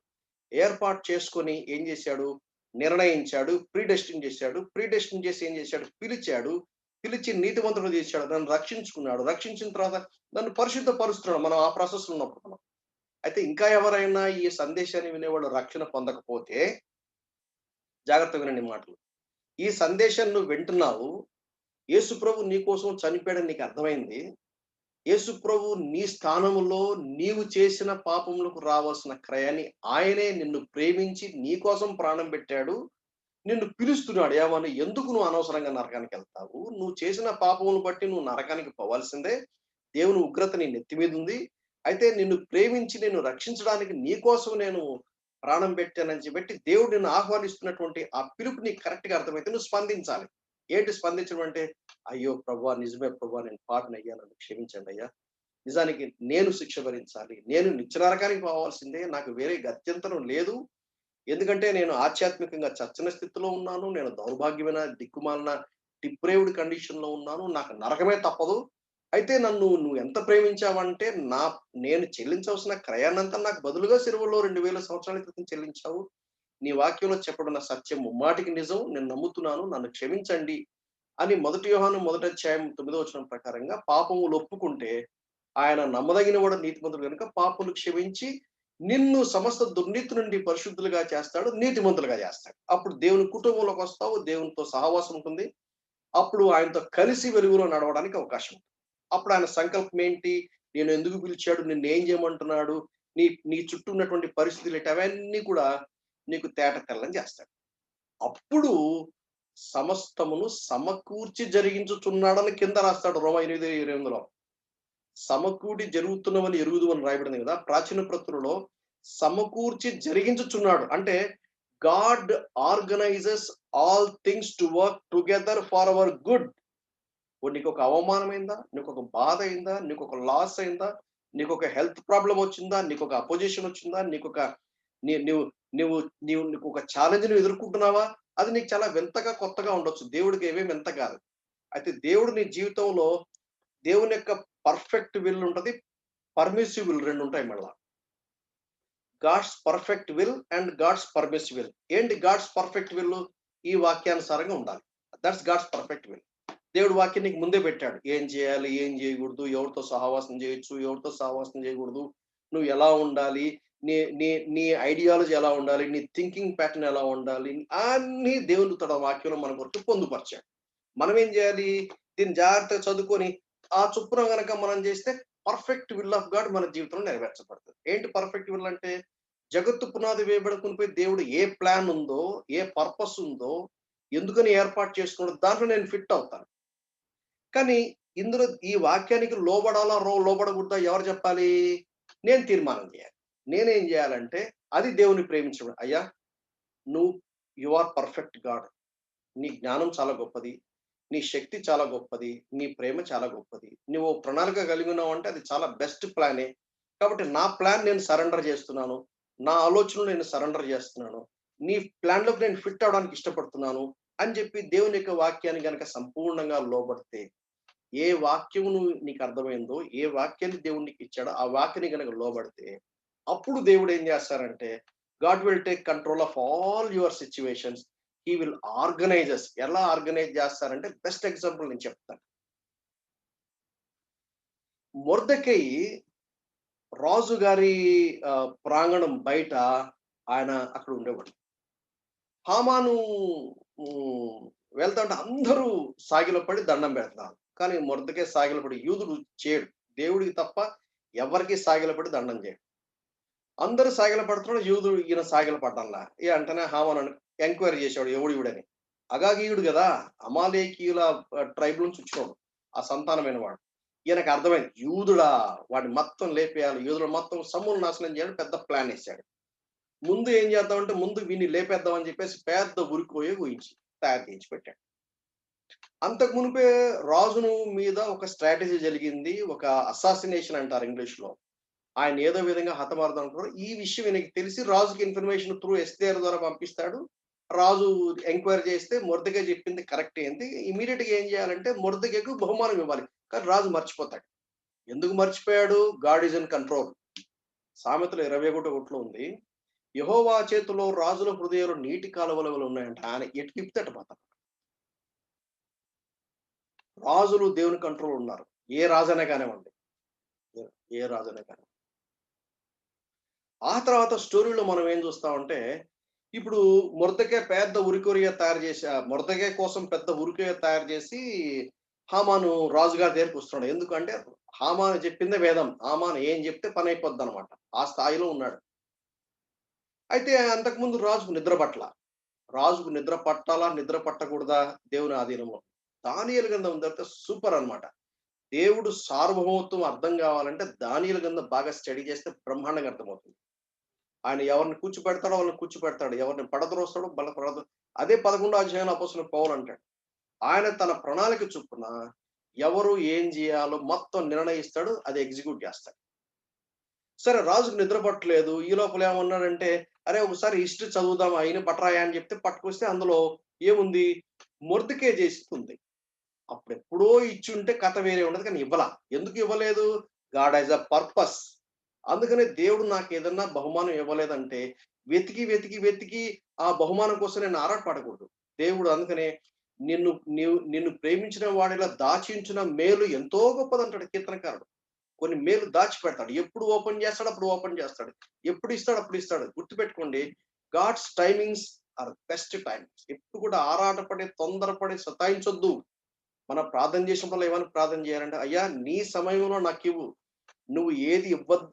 ఏర్పాటు చేసుకొని ఏం చేశాడు? నిర్ణయించాడు. ప్రీడెస్టిన్ చేశాడు. ప్రీడెస్టిన్ చేసి ఏం చేశాడు? పిలిచాడు. పిలిచి నీతిమంతుడు చేశాడు. నన్ను రక్షించుకున్నాడు. రక్షించిన తర్వాత నన్ను పరిశుద్ధపరుస్తున్నాడు. మనం ఆ ప్రాసెస్‌లో ఉన్నప్పుడు మనం. అయితే ఇంకా ఎవరైనా ఈ సందేశాన్ని వినేవాళ్ళు రక్షణ పొందకపోతే జాగ్రత్తగా వినండి మాటలు. ఈ సందేశాన్ని నువ్వు వింటున్నావు. యేసుప్రభు నీ కోసం చనిపోయాడని నీకు అర్థమైంది. యేసుప్రభు నీ స్థానములో నీవు చేసిన పాపములకు రావాల్సిన క్రయాన్ని ఆయనే నిన్ను ప్రేమించి నీ కోసం ప్రాణం పెట్టాడు. నిన్ను పిలుస్తున్నాడు. ఏమని? ఎందుకు నువ్వు అనవసరంగా నరకానికెళ్తావు? నువ్వు చేసిన పాపములను బట్టి నువ్వు నరకానికి పోవాల్సిందే. దేవుని ఉగ్రత నీ నెత్తి మీదుంది. అయితే నిన్ను ప్రేమించి నిన్ను రక్షించడానికి నీ కోసం నేను ప్రాణం పెట్టానని చెప్పి దేవుడు నిన్ను ఆహ్వానిస్తున్నటువంటి ఆ పిలుపు నీకు కరెక్ట్‌గా అర్థమైతే నువ్వు స్పందించాలి. ఏంటి స్పందించడం అంటే, అయ్యో ప్రభువా! నిజమే ప్రభువా! నేను పాపినయ్యా. నన్ను క్షమించండయ్యా. నిజానికి నేను శిక్ష భరించాలి. నేను నిత్య నరకానికి పోవాల్సిందే. నాకు వేరే గత్యంతరం లేదు. ఎందుకంటే నేను ఆధ్యాత్మికంగా చచ్చిన స్థితిలో ఉన్నాను. నేను దౌర్భాగ్యమైన, దిక్కుమాలిన, డిప్రేవ్డ్ కండిషన్‌లో ఉన్నాను. నాకు నరకమే తప్పదు. అయితే నన్ను నువ్వు ఎంత ప్రేమించావంటే, నేను చెల్లించవలసిన క్రయాన్నంతా నాకు బదులుగా సిలువలో 2000 సంవత్సరాల క్రితం చెల్లించావు. నీ వాక్యంలో చెప్పబడిన సత్యం ముమ్మాటికి నిజం. నేను నమ్ముతున్నాను. నన్ను క్షమించండి అని 1 యోహాను మొదటి అధ్యాయం 9వ వచనం ప్రకారంగా పాపములు ఒప్పుకుంటే ఆయన నమ్మదగినవాడు, నీతిమంతుడు గనుక పాపములు క్షమించి నిన్ను సమస్త దుర్నీతి నుండి పరిశుద్ధులుగా చేస్తాడు. నీతిమంతులుగా చేస్తాడు. అప్పుడు దేవుని కుటుంబంలోకొస్తావు. దేవునితో సహవాసం ఉంటుంది. అప్పుడు ఆయనతో కలిసి వెలుగులో నడవడానికి అవకాశం ఉంది. అప్పుడు ఆయన సంకల్పం ఏంటి? నేను ఎందుకు పిలిచాడు? నిన్నేం చేయమంటున్నాడు? నీ నీ చుట్టూ ఉన్నటువంటి పరిస్థితులు ఏంటి? అవన్నీ కూడా నీకు తేట తెల్లం చేస్తాడు. అప్పుడు సమస్తమును సమకూర్చి జరిగించుచున్నాడని కింద రాస్తాడు రోమా 8:28లో. సమకూడి జరుగుతున్నవని ఎరుగుదువని రాయబడింది కదా! ప్రాచీన ప్రతులలో సమకూర్చి జరిగించుచున్నాడు. అంటే God organises all things to work together for hour good. నీకొక అవమానమైందా? నీకొక బాధ అయిందా? నీకొక లాస్ అయిందా? నీకొక హెల్త్ ప్రాబ్లమ్ వచ్చిందా? నీకొక అపోజిషన్ వచ్చిందా? నీకొక నీ నీవు నీవు నీవు నీకొక ఛాలెంజ్‌ని ఎదుర్కొంటున్నావా? అది నీకు చాలా వింతగా, కొత్తగా ఉండొచ్చు. దేవుడికి ఏవేమి వింత కాదు. అయితే దేవుడు నీ జీవితంలో దేవుని యొక్క పర్ఫెక్ట్ విల్ ఉంటది. పర్మిసివ్ విల్ 2 ఉంటాయి మళ్ళా. God's perfect will and God's permissive will. ఏంటి గాడ్స్ పర్ఫెక్ట్ విల్? ఈ వాక్యానుసారంగా ఉండాలి. That's God's perfect will. దేవుడు వాక్యం నీకు ముందే పెట్టాడు. ఏం చేయాలి? ఏం చేయకూడదు? ఎవరితో సహవాసం చేయొచ్చు? ఎవరితో సహవాసం చేయకూడదు? నువ్వు ఎలా ఉండాలి? నీ నీ నీ ఐడియాలజీ ఎలా ఉండాలి? నీ థింకింగ్ ప్యాటర్న్ ఎలా ఉండాలి? అన్నీ దేవుడు తన వాక్యంలో మన కొరకు పొందుపరిచాడు. మనం ఏం చేయాలి? దీన్ని జాగ్రత్తగా చదువుకొని ఆ చొప్పున గనక మనం చేస్తే పర్ఫెక్ట్ విల్ ఆఫ్ గాడ్ మన జీవితంలో నెరవేర్చబడుతుంది. ఏంటి పర్ఫెక్ట్ విల్ అంటే? జగత్తు పునాది వేయబడకునిపై దేవుడు ఏ ప్లాన్ ఉందో, ఏ పర్పస్ ఉందో, ఎందుకని ఏర్పాటు చేసుకున్నాడో దాంట్లో నేను ఫిట్ అవుతాను. కానీ ఇందులో ఈ వాక్యానికి లోబడాలా? లోబడకూడదా? ఎవరు చెప్పాలి? నేను తీర్మానం చేయాలి. నేనేం చేయాలంటే అది దేవుని ప్రేమించడం. అయ్యా! నువ్వు యూ ఆర్ పర్ఫెక్ట్ గాడ్. నీ జ్ఞానం చాలా గొప్పది. నీ శక్తి చాలా గొప్పది. నీ ప్రేమ చాలా గొప్పది. నువ్వు ప్రణాళిక కలిగి ఉన్నావంటే అది చాలా బెస్ట్ ప్లానే. కాబట్టి నా ప్లాన్ నేను సరెండర్ చేస్తున్నాను. నా ఆలోచనలు నేను సరెండర్ చేస్తున్నాను. నీ ప్లాన్‌లోకి నేను ఫిట్ అవ్వడానికి ఇష్టపడుతున్నాను అని చెప్పి దేవుని యొక్క వాక్యాన్ని గనక సంపూర్ణంగా లోబడితే, ఏ వాక్యము నీకు అర్థమైందో, ఏ వాక్యాన్ని దేవుడు నీకిచ్చాడో, ఆ వాక్యాన్ని గనక లోబడితే, అప్పుడు దేవుడు ఏం చేస్తారంటే, God will take control of all your situations. He will organises. ఎలా ఆర్గనైజ్ చేస్తారంటే బెస్ట్ ఎగ్జాంపుల్ నేను చెప్తాను. మొర్దెకై రాజు గారి ప్రాంగణం బయట ఆయన అక్కడ ఉండేవాడు. హామాను వెళ్తుంటే అందరూ సాగిలపడి దండం పెడతారు. కానీ మొర్దెకై సాగిలపడి యూదుడు చేయడు. దేవుడికి తప్ప ఎవరికి సాగిలపడి దండం చేయడు. అందరూ సాగిల పడుతున్నాడు, యూదుడు ఈయన సాగిల పడ్డంలా. అంటేనే హామాను ఎంక్వైరీ చేశాడు ఎవడు ఈవిడని. అగాగీయుడు కదా, అమాలేకీయుల ట్రైబ్ నుంచి వచ్చినోడు, ఆ సంతానమైన వాడు. ఈయనకు అర్థమైంది యూదుడా, వాడిని మొత్తం లేపేయాలి, యూదుడు మొత్తం సమూల నాశనం చేయాలని పెద్ద ప్లాన్ వేశాడు. ముందు ఏం చేద్దామంటే ముందు వీడిని లేపేద్దామని చెప్పేసి పెద్ద ఉరికోయే ఊహించి తయారు చేయించి పెట్టాడు. అంతకు మునిపే రాజును మీద ఒక స్ట్రాటజీ జరిగింది, ఒక అసాసినేషన్ అంటారు ఇంగ్లీష్ లో. ఆయన ఏదో విధంగా హతమారుదాం అనుకున్నాడు. ఈ విషయం ఈయనకి తెలిసి రాజుకి ఇన్ఫర్మేషన్ త్రూ ఎస్తేర్ ద్వారా పంపిస్తాడు. రాజు ఎంక్వైరీ చేస్తే మొర్దెకై చెప్పింది కరెక్ట్ ఏంటి, ఇమీడియట్ గా ఏం చేయాలంటే మొర్దెకైకు బహుమానం ఇవ్వాలి. కానీ రాజు మర్చిపోతాడు. ఎందుకు మర్చిపోయాడు? God is in control. సామెతలు 21 ఉంది, యెహోవా చేతిలో రాజుల హృదయాలు నీటి కాలువలు ఉన్నాయంట. ఆయన ఎటు తిప్పితే అటు పోతాడు. రాజులు దేవుని కంట్రోల్ ఉన్నారు. ఏ రాజనే కానివ్వండి, ఏ రాజనే కానివ్వండి. ఆ తర్వాత స్టోరీలో మనం ఏం చూస్తామంటే, ఇప్పుడు మొర్దెకై పెద్ద ఉరికొయ్య తయారు చేసి, మొర్దెకై కోసం పెద్ద ఉరికొయ్య తయారు చేసి హామాను రాజుగారి దగ్గరికి వస్తున్నాడు. ఎందుకంటే హామాను చెప్పిందే వేదం. హామాను ఏం చెప్తే పని అయిపోద్ది అనమాట. ఆ స్థాయిలో ఉన్నాడు. అయితే అంతకుముందు రాజుకు నిద్ర పట్ల. రాజుకు నిద్ర పట్టాలా, నిద్ర పట్టకూడదా దేవుని ఆధీనంలో. దానియేలు గ్రంథం తర్వాత సూపర్ అన్నమాట. దేవుడు సార్వభౌమత్వం అర్థం కావాలంటే దానియేలు గ్రంథం బాగా స్టడీ చేస్తే బ్రహ్మాండంగా అర్థమవుతుంది. ఆయన ఎవరిని కూర్చోపెడతాడో వాళ్ళని కూర్చోపెడతాడు, ఎవరిని పడద్రోస్తాడో పడదు. అదే 11వ అధ్యాయంలో అపోస్తలుడు పౌలు అంటాడు, ఆయన తన ప్రణాళిక చొప్పున ఎవరు ఏం చేయాలో మొత్తం నిర్ణయిస్తాడు, అది ఎగ్జిక్యూట్ చేస్తాడు. సరే, రాజుకు నిద్ర పట్టలేదు. ఈ లోపల ఏమన్నాడంటే, అరే ఒకసారి హిస్టరీ చదువుదాం, అయిన పట్టరాయా అని చెప్తే పట్టుకొస్తే అందులో ఏముంది, మొర్దెకై చేస్తుంది. అప్పుడు ఎప్పుడో ఇచ్చి ఉంటే కథ వేరే ఉండదు, కానీ ఇవ్వలా. ఎందుకు ఇవ్వలేదు? God has a purpose. అందుకనే దేవుడు నాకు ఏదన్నా బహుమానం ఇవ్వలేదంటే వెతికి వెతికి వెతికి ఆ బహుమానం కోసం నేను ఆరాటపడకూడదు. దేవుడు అందుకనే నిన్ను ప్రేమించిన వాడిలా దాచించిన మేలు ఎంతో గొప్పదంటాడు కీర్తనకారుడు. కొన్ని మేలు దాచిపెడతాడు. ఎప్పుడు ఓపెన్ చేస్తాడు అప్పుడు ఓపెన్ చేస్తాడు. ఎప్పుడు ఇస్తాడు అప్పుడు ఇస్తాడు. గుర్తుపెట్టుకోండి, God's timings are best timings. ఎప్పుడు కూడా ఆరాటపడి తొందరపడి సతాయించొద్దు. మనం ప్రార్థన చేసినప్పుడు ఏమని ప్రార్థన చేయాలంటే, అయ్యా నీ సమయంలో నాకు ఇవ్వు, నువ్వు ఏది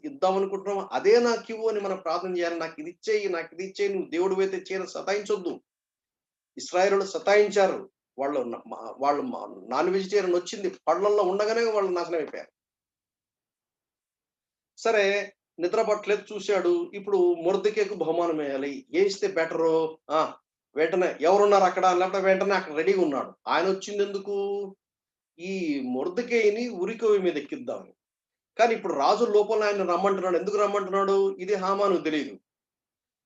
ఇద్దాం అనుకుంటున్నావు అదే నాకు ఇవ్వు అని మనం ప్రార్థన చేయాలి. నాకు ఇది ఇచ్చేయి, నాకు ఇది ఇచ్చేయి, నువ్వు దేవుడు అయితే చేయని సతాయించొద్దు. ఇశ్రాయేలు సతాయించారు. వాళ్ళు వాళ్ళు నాన్ వెజిటేరియన్ వచ్చింది, పళ్ళల్లో ఉండగానే వాళ్ళు నాశనం అయిపోయారు. సరే, నిద్ర పట్టలేదు, చూశాడు. ఇప్పుడు మొర్దెకైకు బహుమానం వేయాలి, ఏ ఇస్తే బెటరు? వెంటనే ఎవరున్నారు అక్కడ, లేకపోతే వెంటనే అక్కడ రెడీగా ఉన్నాడు. ఆయన వచ్చింది ఎందుకు? ఈ మొర్దెకైని ఉరికొయ్య మీద ఎక్కిద్దామని. కానీ ఇప్పుడు రాజు లోపల ఆయన రమ్మంటున్నాడు. ఎందుకు రమ్మంటున్నాడు? ఇది హామానుకు తెలియదు.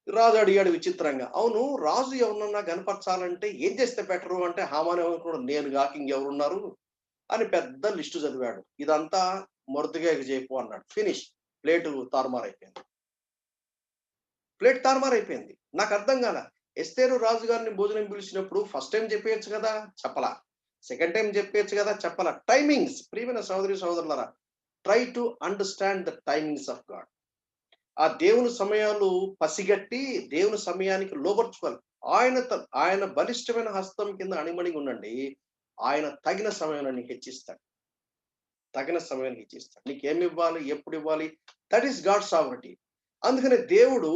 రాజు అడిగాడు విచిత్రంగా, అవును రాజు ఎవరినన్నా కనపరచాలంటే ఏం చేస్తే బెటరు అంటే, హామాను ఏమనుకున్నాడు, నేను కాక ఇంకెవరున్నారు అని పెద్ద లిస్టు చదివాడు. ఇదంతా మొర్దెకైకి చెప్పు అన్నాడు. ఫినిష్. ప్లేటు తారుమారైపోయింది. ప్లేట్ తారుమారైపోయింది. నాకు అర్థం కాల. ఎస్తేరు రాజు గారిని భోజనం పిలిచినప్పుడు ఫస్ట్ టైం చెప్పేయచ్చు కదా, చెప్పలా. సెకండ్ టైం చెప్పేయచ్చు కదా, చెప్పలా. టైమింగ్స్. ప్రియమైన సహోదరి సహోదరులారా, try to understand the timings of God. ఆ దేవుని సమయాలు పసిగట్టి దేవుని సమయానికి లోబర్చుకోవాలి. ఆయన బలిష్టమైన హస్తం కింద అణిమణిగి ఉండండి. ఆయన తగిన సమయంలో నీకు హెచ్చిస్తాడు. తగిన సమయానికి హెచ్చిస్తాడు. నీకేమి ఇవ్వాలి, ఎప్పుడు ఇవ్వాలి, దట్ ఈస్ గాడ్ సావరిటీ. అందుకనే దేవుడు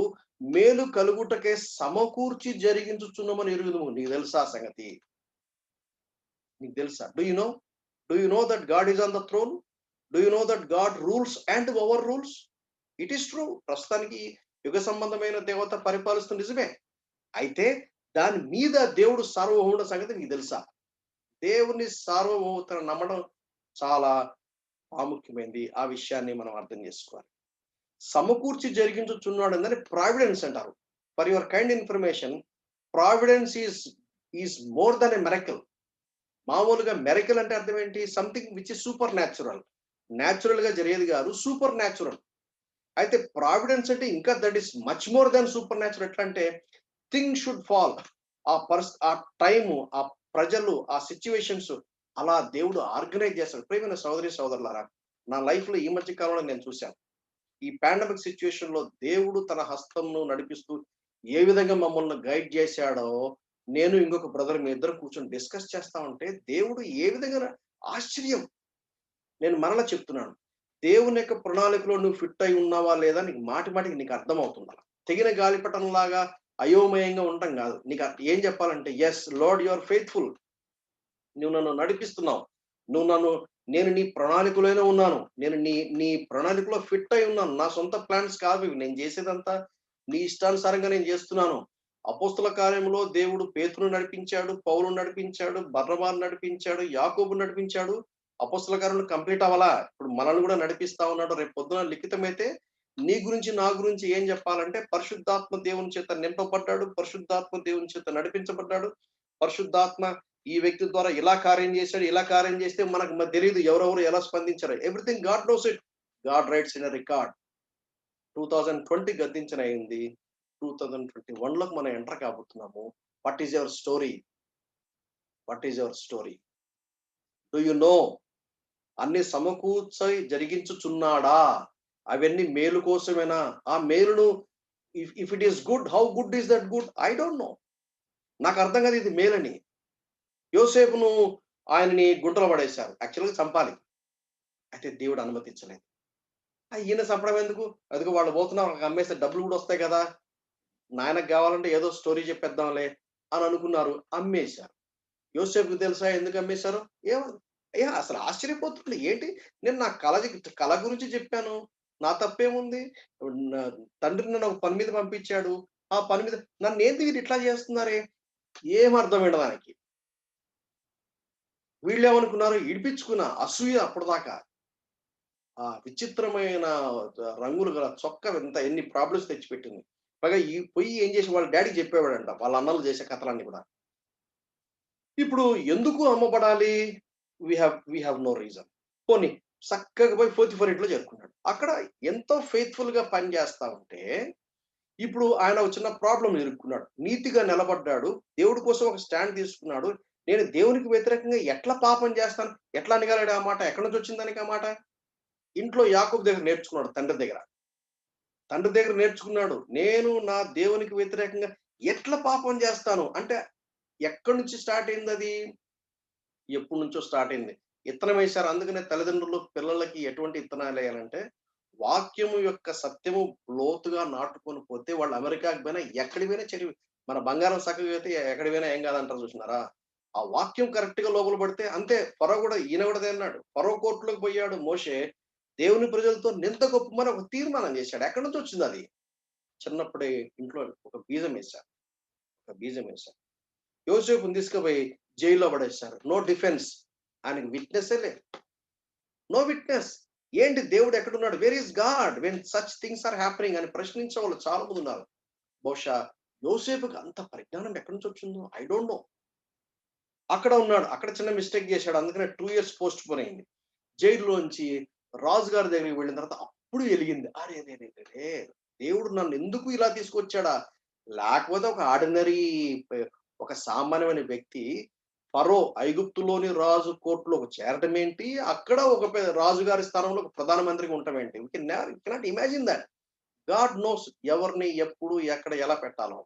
మేలు కలుగుటకే సమకూర్చి జరిగించుచున్నామని ఎరుగుదుము. నీకు తెలుసా ఆ సంగతి? నీకు తెలుసా? Do you know that God is on the throne? Do you know that God rules and over rules? It is true. ప్రస్తుతానికి యుగ సంబంధమైన దేవత పరిపాలిస్తుంది, నిజమే. అయితే దాని మీద దేవుడు సార్వభౌముడు సంగతి నీకు తెలుసా? దేవుని సార్వభౌమతను నమ్మడం చాలా ప్రాముఖ్యమైనది. ఆ విషయాన్ని మనం అర్థం చేసుకోవాలి. సమకూర్చి జరిగించుచున్నాడు అని ప్రావిడెన్స్ అంటారు. For your kind information, providence is more than a miracle. మామూలుగా మిరకిల్ అంటే అర్థం ఏంటి? Something which is super natural. Natural గా జరిగేది కాదు, సూపర్ న్యాచురల్. అయితే ప్రావిడెన్స్ అంటే ఇంకా that is much more than super natural. ఎట్లా అంటే థింగ్ షుడ్ ఫాల్. ఆ టైము, ఆ ప్రజలు, ఆ సిట్యుయేషన్స్ అలా దేవుడు ఆర్గనైజ్ చేస్తాడు. ప్రియమైన సహోదరి సహోదరులారా, నా లైఫ్‌లో ఈ మధ్య కాలంలో నేను చూశాను. ఈ పాండమిక్ సిట్యుయేషన్‌లో దేవుడు తన హస్తంను నడిపిస్తూ ఏ విధంగా మమ్మల్ని గైడ్ చేశాడో, నేను ఇంకొక బ్రదర్ మీ ఇద్దరం కూర్చొని డిస్కస్ చేస్తా ఉంటే దేవుడు ఏ విధంగా ఆశ్చర్యం. నేను మరలా చెప్తున్నాను. దేవుని యొక్క ప్రణాళికలో నువ్వు ఫిట్ అయి ఉన్నావా లేదా నీకు మాటి మాటికి నీకు అర్థమవుతుందా? తెగిన గాలిపటంలాగా అయోమయంగా ఉండటం గాదు. నీకు ఏం చెప్పాలంటే yes Lord you are faithful. నువ్వు నన్ను నడిపిస్తున్నావు. నువ్వు నన్ను నేను నీ ప్రణాళికలోనే ఉన్నాను. నేను నీ నీ ప్రణాళికలో ఫిట్ అయి ఉన్నాను. నా సొంత ప్లాన్స్ కాదు ఇవి. నేను చేసేదంతా నీ ఇష్టానుసారంగా నేను చేస్తున్నాను. అపోస్తల కార్యంలో దేవుడు పేతురుని నడిపించాడు, పౌలుని నడిపించాడు, బర్నబాను నడిపించాడు, యాకోబుని నడిపించాడు. అపోస్తల కార్యంలో కంప్లీట్ అవ్వలా. ఇప్పుడు మనల్ని కూడా నడిపిస్తా ఉన్నాడు. రేపు పొద్దున లిఖితమైతే నీ గురించి, నా గురించి ఏం చెప్పాలంటే పరిశుద్ధాత్మ దేవుని చేత నింపబడ్డాడు. పరిశుద్ధాత్మ దేవుని చేత నడిపించబడ్డాడు. పరిశుద్ధాత్మ ఈ వ్యక్తి ద్వారా ఇలా కార్యం చేశాడు, ఇలా కార్యం చేస్తే మనకు తెలీదు ఎవరెవరు ఎలా స్పందించారు. Everything God knows it. God writes in a record. 2020 గద్దించనయింది. 2021లోకి మనం ఎంటర్ కాబోతున్నాము. What is your story? What is your story? Do you know అన్ని సమకూర్చై జరిగించుచున్నాడా? అవన్నీ మేలు కోసమేనా? ఆ మేలును if if it is good, how good is that good? I don't know. నాకు అర్థం కాదు ఇది మేలని. యోసేపును ఆయనని గుంటలో పడేశారు. యాక్చువల్‌గా చంపాలి. అయితే దేవుడు అనుమతించలేదు. ఈయన చంపడం ఎందుకు? అదిగో వాళ్ళు పోతున్నారు వాళ్ళకి అమ్మేస్తే డబ్బులు కూడా వస్తాయి కదా! నాయనకి కావాలంటే ఏదో స్టోరీ చెప్పేద్దాంలే అని అనుకున్నారు. అమ్మేశారు. యోసేపుకి తెలుసా ఎందుకు అమ్మేశారో? ఏమో అసలు ఆశ్చర్యపోతుండే. ఏంటి నేను నా కళ గురించి చెప్పాను. నా తప్పేముంది? నా తండ్రి నన్ను ఒక పని మీద పంపించాడు. ఆ పని మీద నన్నేంది వీళ్ళు ఇట్లా చేస్తున్నారే? ఏం అర్థం దానికి. వీళ్ళేమనుకున్నారు ఇడిపించుకున్న అసూయ అప్పటిదాకా. ఆ విచిత్రమైన రంగులు గల చొక్కా ఎన్ని ప్రాబ్లమ్స్ తెచ్చిపెట్టింది. పైగా ఈ పొయ్యి ఏం చేసి వాళ్ళ డ్యాడీకి చెప్పేవాడంట. వాళ్ళ అన్నలు చేసే కథలన్నీ కూడా. ఇప్పుడు ఎందుకు అమ్మబడాలి? We have no reason. పోనీ చక్కగా పోయి పోతిఫర్ ఇంట్లో చేరుకున్నాడు. అక్కడ ఎంతో ఫెయిత్‌ఫుల్‌గా పని చేస్తా ఉంటే, ఇప్పుడు ఆయన ఒక చిన్న ప్రాబ్లమ్‌లో ఇరుక్కున్నాడు. నీతిగా నిలబడ్డాడు. దేవుడి కోసం ఒక స్టాండ్ తీసుకున్నాడు. నేను దేవునికి వ్యతిరేకంగా ఎట్లా పాపం చేస్తాను? ఎట్లా అనగలడు ఆ మాట? ఎక్కడి నుంచి వచ్చింది దానికి ఆ మాట? ఇంట్లో యాకోబు దగ్గర నేర్చుకున్నాడు తండ్రి దగ్గర. తండ్రి దగ్గర నేర్చుకున్నాడు. నేను నా దేవునికి వ్యతిరేకంగా ఎట్లా పాపం చేస్తాను? అంటే ఎక్కడి నుంచి స్టార్ట్ అయిందది? ఎప్పటినుంచో స్టార్ట్ అయింది. ఇత్తనం వేశారు. అందుకనే తల్లిదండ్రులు పిల్లలకి ఎటువంటి ఇత్తనాలేయాలంటే, వాక్యము యొక్క సత్యము లోతుగా నాటుకొని పోతే వాళ్ళు అమెరికాకి పోయినా, ఎక్కడికి పోయినా మన బంగారం సక్కగా అయితే ఎక్కడికి పోయినా ఏం కాదంటారు చూసినారా? ఆ వాక్యం కరెక్ట్‌గా లోపల పడితే అంతే. ఫరో కూడా ఈయన కూడా అదే అన్నాడు. ఫరో కోర్ట్‌లోకి పోయాడు మోషే. దేవుని ప్రజలతో నింద గొప్పమని ఒక తీర్మానం చేశాడు. ఎక్కడి నుంచి వచ్చిందది? చిన్నప్పుడే ఇంట్లో ఒక బీజం ఏశారు. ఒక బీజం ఏశారు. యోసేపుని తీసుకుపోయి జైల్లో పడేశారు. No defence. ఆయనకి విట్‌నెస్సే లేదు. No witness. ఏంటి దేవుడు ఎక్కడున్నాడు? Where is God when such things are happening అని ప్రశ్నించేవాళ్ళు చాలా మంది ఉన్నారు. బహుశా యోసేపుకి అంత పరిజ్ఞానం ఎక్కడి నుంచి వచ్చిందో ఐ డోంట్ నో. అక్కడ ఉన్నాడు. అక్కడ చిన్న మిస్టేక్ చేశాడు. అందుకనే 2 ఇయర్స్ పోస్ట్‌పోన్ అయింది. జైల్లోంచి రాజుగారి దగ్గరికి వెళ్ళిన తర్వాత అప్పుడు ఎలిగింది. అరెరెరెరే! దేవుడు నన్ను ఎందుకు ఇలా తీసుకొచ్చాడా? లేకపోతే ఒక ఆర్డినరీ పె ఒక సామాన్యమైన వ్యక్తి ఫరో ఐగుప్తులోని రాజు కోర్ట్‌లోకి చేరటం ఏంటి? అక్కడ ఒక రాజుగారి స్థానంలో ఒక ప్రధానమంత్రిగా ఉండటం ఏంటి? We cannot imagine that. God knows ఎవరిని, ఎప్పుడు, ఎక్కడ, ఎలా పెట్టాలో.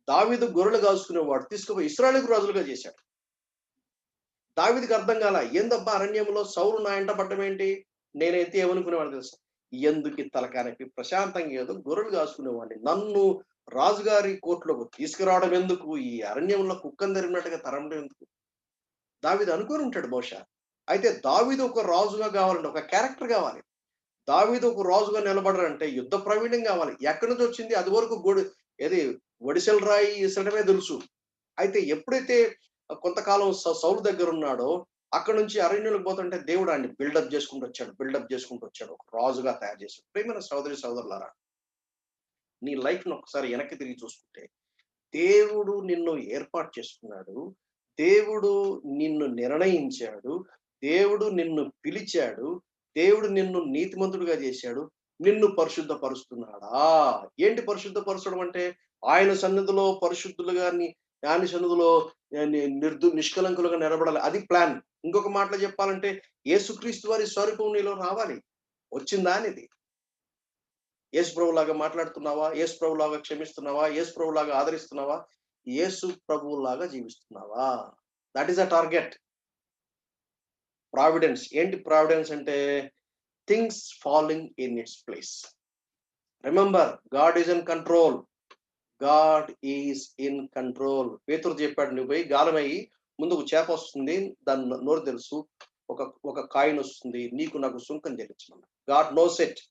దావీదు గొర్రెలు కాసుకునేవాడు. తీసుకుపోయి ఇశ్రాయేలుకు రాజులుగా చేశాడు. దావీదుకి అర్థం కాల. ఏందబ్బా అరణ్యంలో సౌలు నా ఎంట పడ్డమేంటి? నేనైతే ఏమనుకునేవాడిని తెలుసా? ఎందుకీ తలకాయ నొప్పి ప్రశాంతంగా ఏదో గొర్రెలు కాసుకునేవాడిని. నన్ను రాజుగారి కోర్ట్‌లోకి తీసుకురావడం ఎందుకు? ఈ అరణ్యంలో కుక్కని తరిమినట్టుగా తరమడం ఎందుకు? దావీదు అనుకోని ఉంటాడు బహుశా. అయితే దావీదు ఒక రాజుగా కావాలంటే ఒక క్యారెక్టర్ కావాలి. దావీదు ఒక రాజుగా నిలబడాలంటే యుద్ధ ప్రావీణ్యం కావాలి. ఎక్కడి నుంచి వచ్చింది? అది వరకు ఏది ఒడిసెల రాయి ఇసడమే తెలుసు. అయితే ఎప్పుడైతే కొంతకాలం సౌలు దగ్గరున్నాడో, అక్కడి నుంచి అరణ్యంలోకి పోతుంటే దేవుడు ఆయన్ని బిల్డప్ చేసుకుంటూ వచ్చాడు. బిల్డప్ చేసుకుంటూ వచ్చాడు. ఒక రాజుగా తయారు చేసాడు. ప్రియమైన సహోదరి సహోదరులారా, నీ లైఫ్‌ని ఒకసారి వెనక్కి తిరిగి చూసుకుంటే, దేవుడు నిన్ను ఏర్పాటు చేసుకున్నాడు. దేవుడు నిన్ను నిర్ణయించాడు. దేవుడు నిన్ను పిలిచాడు. దేవుడు నిన్ను నీతిమంతుడిగా చేశాడు. నిన్ను పరిశుద్ధపరుస్తున్నాడా? ఏంటి పరిశుద్ధపరచడం అంటే? ఆయన సన్నిధిలో పరిశుద్ధులుగా ఆయన సన్నిధిలో నిష్కలంకులుగా నిలబడాలి. అది ప్లాన్. ఇంకొక మాటలో చెప్పాలంటే యేసుక్రీస్తు వారి స్వరూపం నీలో రావాలి. వచ్చిందా అనేది? యేసు ప్రభువులాగా మాట్లాడుతున్నావా? యేసు ప్రభువులాగా క్షమిస్తున్నావా? యేసు ప్రభువులాగా ఆదరిస్తున్నావా? యేసు ప్రభువులాగా జీవిస్తున్నావా? That is the target. Providence. ఏంటి ప్రావిడెన్స్ అంటే? Things falling in its place. Remember, God is in control. God is in control. పేతురు చెప్పాడు, నువ్వు పోయి గాలమయ్యి ముందు ఒక చేప వస్తుంది, దాని నోరు తెలుసు, ఒక ఒక కాయిన్ వస్తుంది, నీకు నాకు సుంకం చెల్లించమన్నాడు. God knows it.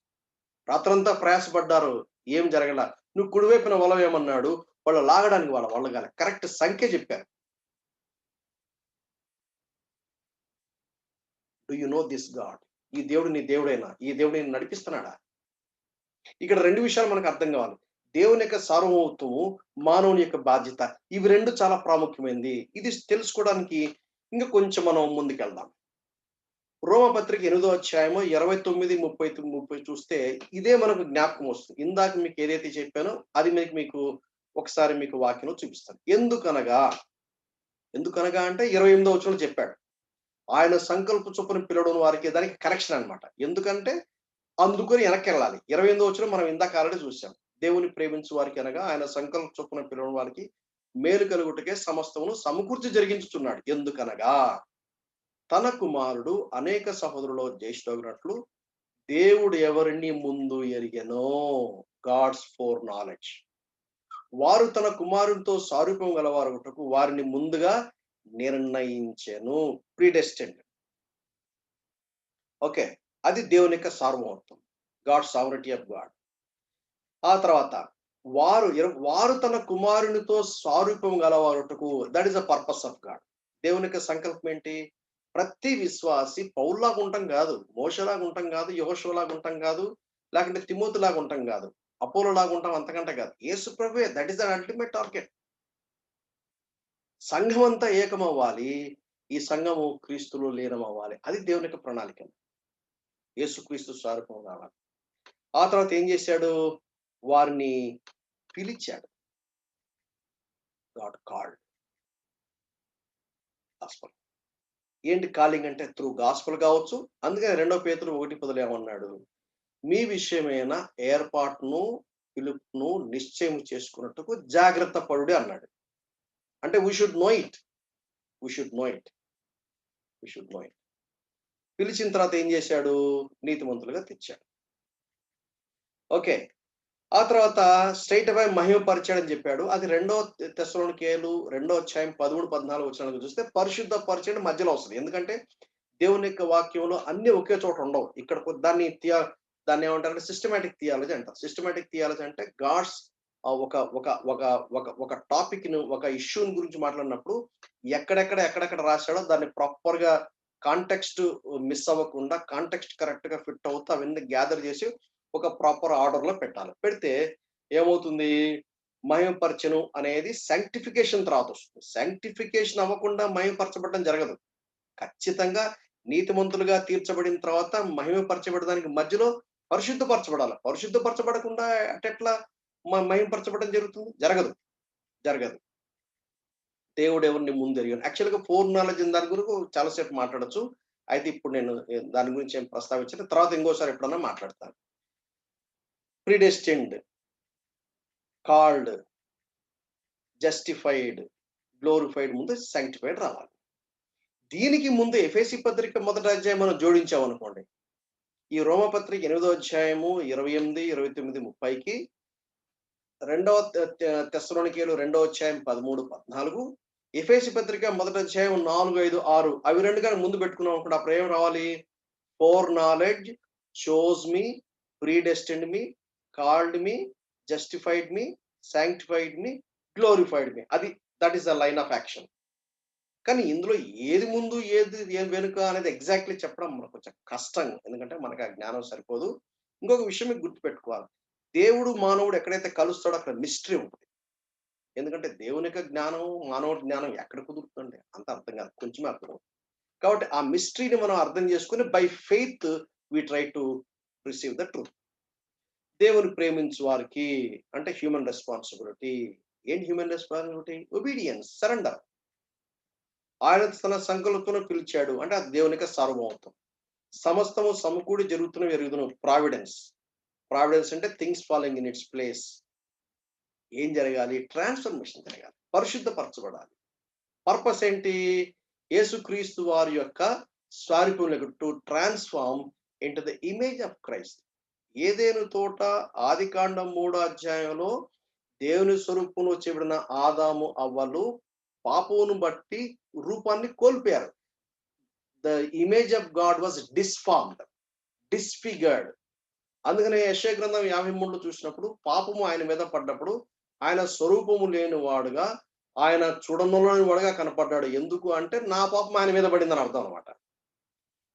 రాత్రంతా ప్రయాసపడ్డారు, ఏం జరగల. నువ్వు కుడివైపున వలవేమన్నాడు, వాళ్ళు లాగడానికి వాళ్ళ వల్లగాలి. కరెక్ట్ సంఖ్య చెప్పారు. Do you know this God? ఈ దేవుడు నీ దేవుడేనా? ఈ దేవుడు నేను నడిపిస్తున్నాడా? ఇక్కడ 2 విషయాలు మనకు అర్థం కావాలి. దేవుని యొక్క సార్వభౌమత్వము, మానవుని యొక్క బాధ్యత. ఇవి 2 చాలా ప్రాముఖ్యమైనది. ఇది తెలుసుకోవడానికి ఇంకా కొంచెం మనం ముందుకెళ్దాం. రోమపత్రిక 8వ అధ్యాయము 29, 30 చూస్తే ఇదే మనకు జ్ఞాపకం వస్తుంది. ఇందాక మీకు ఏదైతే చెప్పానో అది మీకు ఒకసారి మీకు వాక్యంలో చూపిస్తాను. ఎందుకనగా అంటే 28వ వచనంలో చెప్పాడు. ఆయన సంకల్ప చొప్పున పిలవడం వారికి, దానికి కరెక్షన్ అన్నమాట. ఎందుకంటే అందుకొని వెనక్కెళ్ళాలి. 28వ వచనం మనం ఇందాక ఆల్రెడీ చూసాం. దేవుని ప్రేమించు వారికి అనగా ఆయన సంకల్ప చొప్పున పిలవడం వారికి మేలు కలుగుటకే సమస్తమును సమకూర్చి జరిగించుచున్నాడు. ఎందుకనగా తన కుమారుడు అనేక సహోదరులో జ్యేష్ఠుడగునట్లు దేవుడు ఎవరిని ముందు ఎరిగెనో, గాడ్స్ ఫోర్ నాలెడ్జ్, వారు తన కుమారునితో సారూప్యం గలవారుటకు వారిని ముందుగా నిర్ణయించెను. ప్రీడెస్టిన్డ్. ఓకే, అది దేవుని యొక్క సార్వభౌమత్వం. God sovereignty of God. ఆ తర్వాత వారు తన కుమారునితో సారూప్యం గలవారుటకు, that is the purpose of God. దేవుని యొక్క సంకల్పం ఏంటి? ప్రతి విశ్వాసి పౌల్లాగా ఉంటాం కాదు, మోషలాగా ఉంటాం కాదు, యెహోషువలాగా ఉంటాం కాదు, లేకుంటే తిమోతిలాగా ఉంటాం కాదు, అపోలోలాగా ఉంటాం, అంతకంటే కాదు. యేసు ప్రభువే, that is the ultimate target. సంఘం అంతా ఏకమవ్వాలి. ఈ సంఘము క్రీస్తులో లీనమవ్వాలి. అది దేవుని యొక్క ప్రణాళిక. యేసుక్రీస్తు స్వరూపం రావాలి. ఆ తర్వాత ఏం చేశాడు? వారిని పిలిచాడు. God called. గాస్పల్. ఏంటి కాలింగ్ అంటే? త్రూ గాస్పల్ కావచ్చు. అందుకని 2 పేతురు 1:10 ఏమన్నాడు? మీ విషయమైన ఏర్పాటును పిలుపును నిశ్చయం చేసుకున్నట్టుకు జాగ్రత్త పడుడి అన్నాడు. అంటే వీ షుడ్ నో ఇట్. పిలిచిన తర్వాత ఏం చేశాడు? నీతిమంతులుగా తెచ్చాడు. ఓకే. ఆ తర్వాత స్ట్రెయిట్ అవే మహిమపరిచాడని చెప్పాడు. అది 2 తెస్సలోనికేయులు 2వ అధ్యాయం 13, 14 వచనాలను చూస్తే పరిశుద్ధ పరిచయం మధ్యలో వస్తుంది. ఎందుకంటే దేవుని యొక్క వాక్యంలో అన్ని ఒకే చోట ఉండవు. ఇక్కడ దాన్ని ఏమంటారంటే సిస్టమాటిక్ థియాలజీ అంటారు. సిస్టమాటిక్ థియాలజీ అంటే గాడ్స్ ఒక ఒక ఒక ఒక ఒక టాపిక్‌ను, ఒక ఇష్యూని గురించి మాట్లాడినప్పుడు ఎక్కడెక్కడ రాశాడో దాన్ని ప్రాపర్‌గా కాంటెక్స్ట్ మిస్ అవ్వకుండా, కాంటెక్స్ట్ కరెక్ట్‌గా ఫిట్ అవుతూ అవన్నీ గ్యాదర్ చేసి ఒక ప్రాపర్ ఆర్డర్‌లో పెట్టాలి. పెడితే ఏమవుతుంది? మహిమపరచను అనేది సాంక్టిఫికేషన్ తర్వాత వస్తుంది. సాంక్టిఫికేషన్ అవ్వకుండా మహిమపరచబడడం జరగదు. ఖచ్చితంగా నీతిమంతులుగా తీర్చబడిన తర్వాత మహిమపరచబడడానికి మధ్యలో పరిశుద్ధపరచబడాలి. పరిశుద్ధపరచబడకుండా అటెట్లా మహిమపరచబడడం జరుగుతుంది? జరగదు. దేవుడు ఎవరిని ముందు ఎరిగాను. యాక్చువల్‌గా ఫోర్ నాలెడ్జ్ దాని గురించి చాలా సేపు మాట్లాడొచ్చు. అయితే ఇప్పుడు నేను దాని గురించి ఏం ప్రస్తావించను. తర్వాత ఇంకోసారి ఎప్పుడన్నా మాట్లాడతాను. ప్రిడెస్టిన్డ్, కాల్డ్, జస్టిఫైడ్, గ్లోరిఫైడ్ ముందు సాంక్టిఫైడ్ రావాలి. దీనికి ముందు ఎఫెసీ పత్రిక 1వ అధ్యాయం మనం జోడించామనుకోండి. ఈ రోమపత్రిక 8వ అధ్యాయము 28, 29, 30కి 2వ తెస్సలోనికేయులు 2వ అధ్యాయం 13, 14, ఎఫెసీ పత్రిక 1వ అధ్యాయం 4, 5, 6 అవి 2 గాని ముందు పెట్టుకున్నాం అనుకోండి. అప్పుడు ఏం రావాలి? Foreknowledge, shows me, predestined me, called me, justified me, sanctified me, glorified me. That is the line of action. కానీ ఇందులో ఏది ముందు ఏది వెనుక అనేది ఎగ్జాక్ట్లీ చెప్పడం మనకు కొంచెం కష్టం. ఎందుకంటే మనకు ఆ జ్ఞానం సరిపోదు. ఇంకొక విషయం మీకు గుర్తుపెట్టుకోవాలి. దేవుడు మానవుడు ఎక్కడైతే కలుస్తాడో అక్కడ మిస్టరీ ఉంటుంది. ఎందుకంటే దేవుని యొక్క జ్ఞానం, మానవుడి జ్ఞానం ఎక్కడ కుదురుతుందండి? అంత అర్థం కాదు. కొంచెమే అర్థం. కాబట్టి ఆ మిస్టరీని మనం అర్థం చేసుకొని by faith we try to receive the truth. దేవుని ప్రేమించు వారికి అంటే హ్యూమన్ రెస్పాన్సిబిలిటీ. ఏంటి హ్యూమన్ రెస్పాన్సిబిలిటీ? Obedience, surrender. ఆయన తన సంకల్పంతో పిలిచాడు అంటే అది దేవునికి సార్వభౌమత్వం. సమస్తము సమకూడి జరుగుతున్నవి ఎరుగుదును. ప్రావిడెన్స్. ప్రావిడెన్స్ అంటే things following in its place. ఏం జరగాలి? ట్రాన్స్ఫర్మేషన్ జరగాలి. పరిశుద్ధపరచబడాలి. పర్పస్ ఏంటి? యేసుక్రీస్తు వారి యొక్క స్వారూప్యములకు to transform into the image of Christ. ఏదెను తోట ఆదికాండం 3వ అధ్యాయంలో దేవుని స్వరూపంలో చేయబడిన ఆదాము అవ్వలు పాపమును బట్టి రూపాన్ని కోల్పోయారు. The image of God was disformed, disfigured. అందుకనే యెషయా గ్రంథం 53లో చూసినప్పుడు పాపము ఆయన మీద పడ్డప్పుడు ఆయన స్వరూపము లేని వాడుగా, ఆయన చూడనులేని వాడుగా కనపడ్డాడు. ఎందుకు అంటే నా పాపం ఆయన మీద పడిందని అర్థం అనమాట.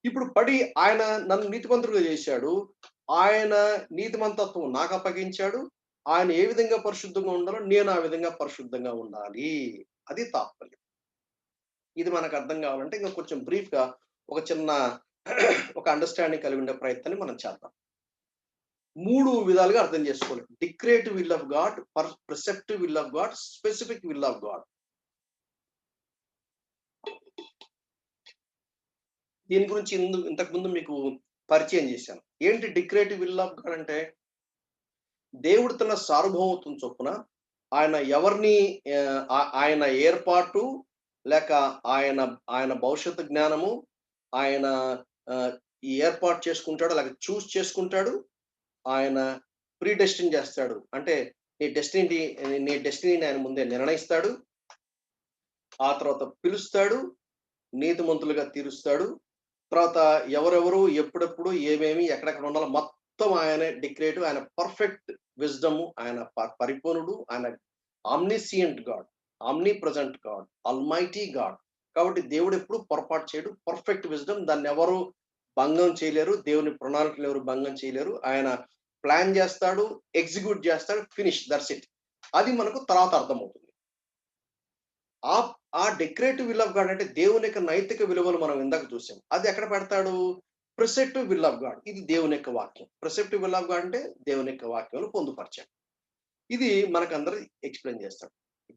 ఇప్పుడు పడి ఆయన నన్ను నీతిమంతుడిగా చేశాడు. ఆయన నీతిమంతత్వం నాకు అప్పగించాడు. ఆయన ఏ విధంగా పరిశుద్ధంగా ఉండాలో నేను ఆ విధంగా పరిశుద్ధంగా ఉండాలి. అది తాత్పర్యం. ఇది మనకు అర్థం కావాలంటే ఇంకా కొంచెం బ్రీఫ్‌గా ఒక చిన్న ఒక అండర్‌స్టాండింగ్ కలిగి ఉండే ప్రయత్నాన్ని మనం చేద్దాం. 3 విధాలుగా అర్థం చేసుకోవాలి. Decretive will of God, preceptive will of God, specific will of God. దీని గురించి ఇంతకు ముందు మీకు పరిచయం చేశాను. ఏంటి డిక్రేటివ్ విల్ ఆఫ్ గాడ్ అంటే? దేవుడు తన సార్వభౌమత్వం చొప్పున ఆయన ఎవరిని ఆయన ఏర్పాటు లేక ఆయన భవిష్యత్తు జ్ఞానము ఆయన ఏర్పాటు చేసుకుంటాడు, లేక చూస్ చేసుకుంటాడు. ఆయన ప్రీడెస్టిన్ చేస్తాడు. అంటే నీ డెస్టినీని ఆయన ముందే నిర్ణయిస్తాడు. ఆ తర్వాత పిలుస్తాడు, నీతిమంతులుగా తీరుస్తాడు. తర్వాత ఎవరెవరు, ఎప్పుడెప్పుడు, ఏమేమి, ఎక్కడెక్కడ ఉండాలో మొత్తం ఆయనే డిక్రేటివ్. ఆయన పర్ఫెక్ట్ విజ్డము, ఆయన పరిపూర్ణుడు, ఆయన ఆమ్నిసియంట్ God, omni present God, almighty God. కాబట్టి దేవుడు ఎప్పుడు పొరపాటు చేయడు. పర్ఫెక్ట్ విజ్డమ్, దాన్ని ఎవరు భంగం చేయలేరు. దేవుని ప్రణాళికలు ఎవరు భంగం చేయలేరు. ఆయన ప్లాన్ చేస్తాడు, ఎగ్జిక్యూట్ చేస్తాడు, ఫినిష్, దట్స్ ఇట్. అది మనకు తర్వాత అర్థమవుతుంది. ఆ డెకరేటివ్ విల్ ఆఫ్ గాడ్ అంటే దేవుని యొక్క నైతిక విలువలు మనం ఇందాక చూసాం. అది ఎక్కడ పెడతాడు? ప్రిసెప్టివ్ విల్ ఆఫ్ గాడ్. ఇది దేవుని యొక్క వాక్యం. ప్రిసెప్టివ్ విల్ ఆఫ్ గాడ్ అంటే దేవుని యొక్క వాక్యంలో పొందుపరిచాడు. ఇది మనకందరూ ఎక్స్ప్లెయిన్ చేస్తాడు.